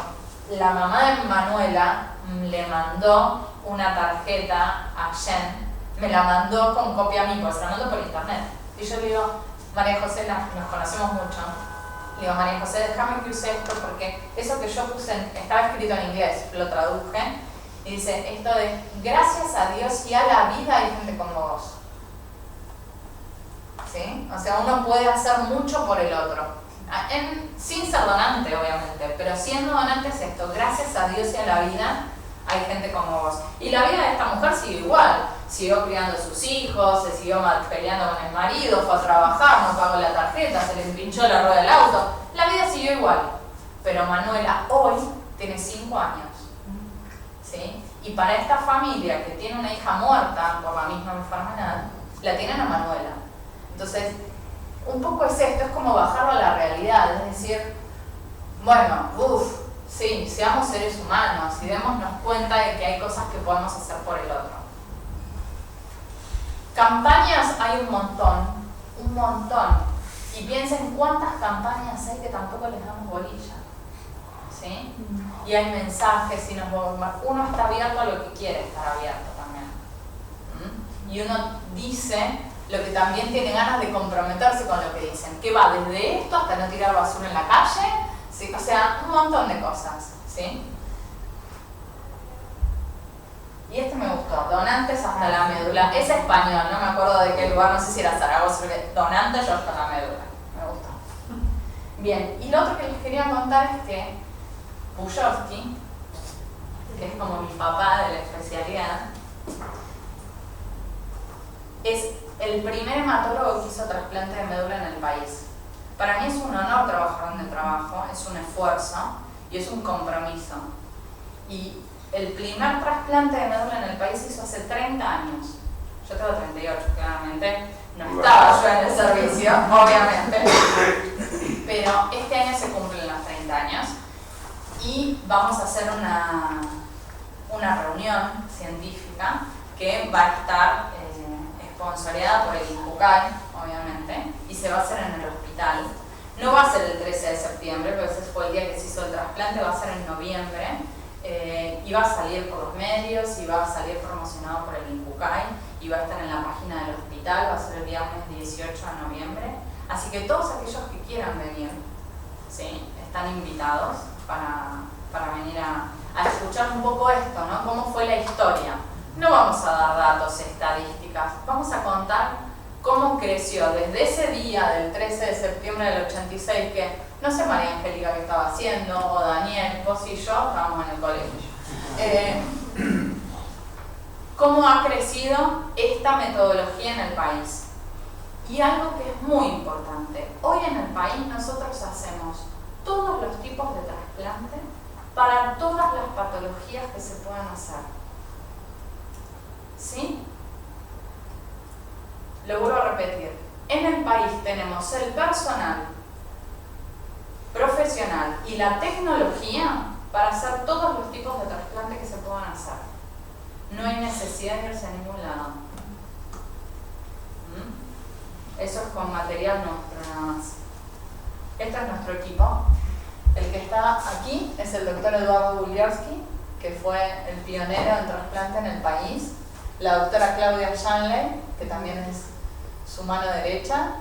la mamá de Manuela le mandó una tarjeta a Jen, me la mandó con copia a mí, pues se la mandó por internet. Y yo le digo, María José, nos conocemos mucho. Le digo, María José, déjame que use esto porque eso que yo puse, estaba escrito en inglés, lo traduje, y dice esto de, gracias a Dios y a la vida hay gente como vos. ¿Sí? O sea, uno puede hacer mucho por el otro. Sin ser donante, obviamente, pero siendo donante es esto, gracias a Dios y a la vida hay gente como vos. Y la vida de esta mujer sigue igual, siguió criando a sus hijos, se siguió peleando con el marido, fue a trabajar, no pagó la tarjeta, se le empinchó la rueda del auto, la vida siguió igual. Pero Manuela hoy tiene 5 años, ¿sí? Y para esta familia que tiene una hija muerta por la misma enfermedad, la tienen a Manuela. Entonces, un poco es esto, es como bajarlo a la realidad, es decir, bueno, sí, seamos seres humanos y démonos cuenta de que hay cosas que podemos hacer por el otro. Campañas hay un montón. Y piensen cuántas campañas hay que tampoco les damos bolilla. ¿Sí? Y hay mensajes y uno está abierto a lo que quiere estar abierto también. Y uno dice lo que también tiene ganas de comprometerse con lo que dicen, que va desde esto hasta no tirar basura en la calle, ¿sí? O sea, un montón de cosas, ¿sí? Y este me gustó, donantes hasta la médula. Es español, no me acuerdo de qué lugar, no sé si era Zaragoza, donantes yo hasta la médula. Me gustó. Bien, y lo otro que les quería contar es que Pujovsky, que es como mi papá de la especialidad, es el primer hematólogo que hizo trasplante de médula en el país. Para mí es un honor trabajar donde trabajo, es un esfuerzo y es un compromiso. Y el primer trasplante de médula en el país se hizo hace 30 años. Yo tengo 38, claramente. No estaba yo en el servicio, obviamente. Pero este año se cumplen los 30 años. Y vamos a hacer una reunión científica que va a estar sponsoreada por el INCUCAI, obviamente, y se va a hacer en el hospital. No va a ser el 13 de septiembre, pero ese fue el día que se hizo el trasplante, va a ser en noviembre. Y va a salir por los medios y va a salir promocionado por el INCUCAI y va a estar en la página del hospital, va a ser el viernes 18 de noviembre. Así que todos aquellos que quieran venir, ¿sí?, están invitados para venir a escuchar un poco esto, ¿no? Cómo fue la historia. No vamos a dar datos estadísticas, vamos a contar cómo creció desde ese día del 13 de septiembre del 86, que no sé María Angélica qué estaba haciendo, o Daniel, vos y yo estábamos en el colegio. Cómo ha crecido esta metodología en el país. Y algo que es muy importante, hoy en el país nosotros hacemos todos los tipos de trasplante para todas las patologías que se puedan hacer. ¿Sí? Lo vuelvo a repetir. En el país tenemos el personal profesional y la tecnología para hacer todos los tipos de trasplante que se puedan hacer. No hay necesidad de irse a ningún lado. Eso es con material nuestro nada más. Este es nuestro equipo. El que está aquí es el doctor Eduardo Buliarski, que fue el pionero en trasplante en el país. La doctora Claudia Shanley, que también es su mano derecha.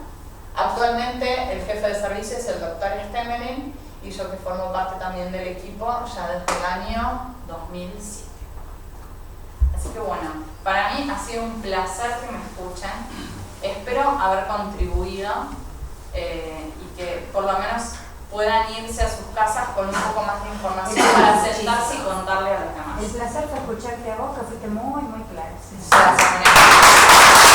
Actualmente el jefe de servicio es el doctor Stemelin y yo que formo parte también del equipo ya desde el año 2007. Así que bueno, para mí ha sido un placer que me escuchen. Espero haber contribuido y que por lo menos puedan irse a sus casas con un poco más de información para sentarse y contarle a los demás. El placer fue escucharte a vos, que fuiste muy, muy claro. Gracias, María.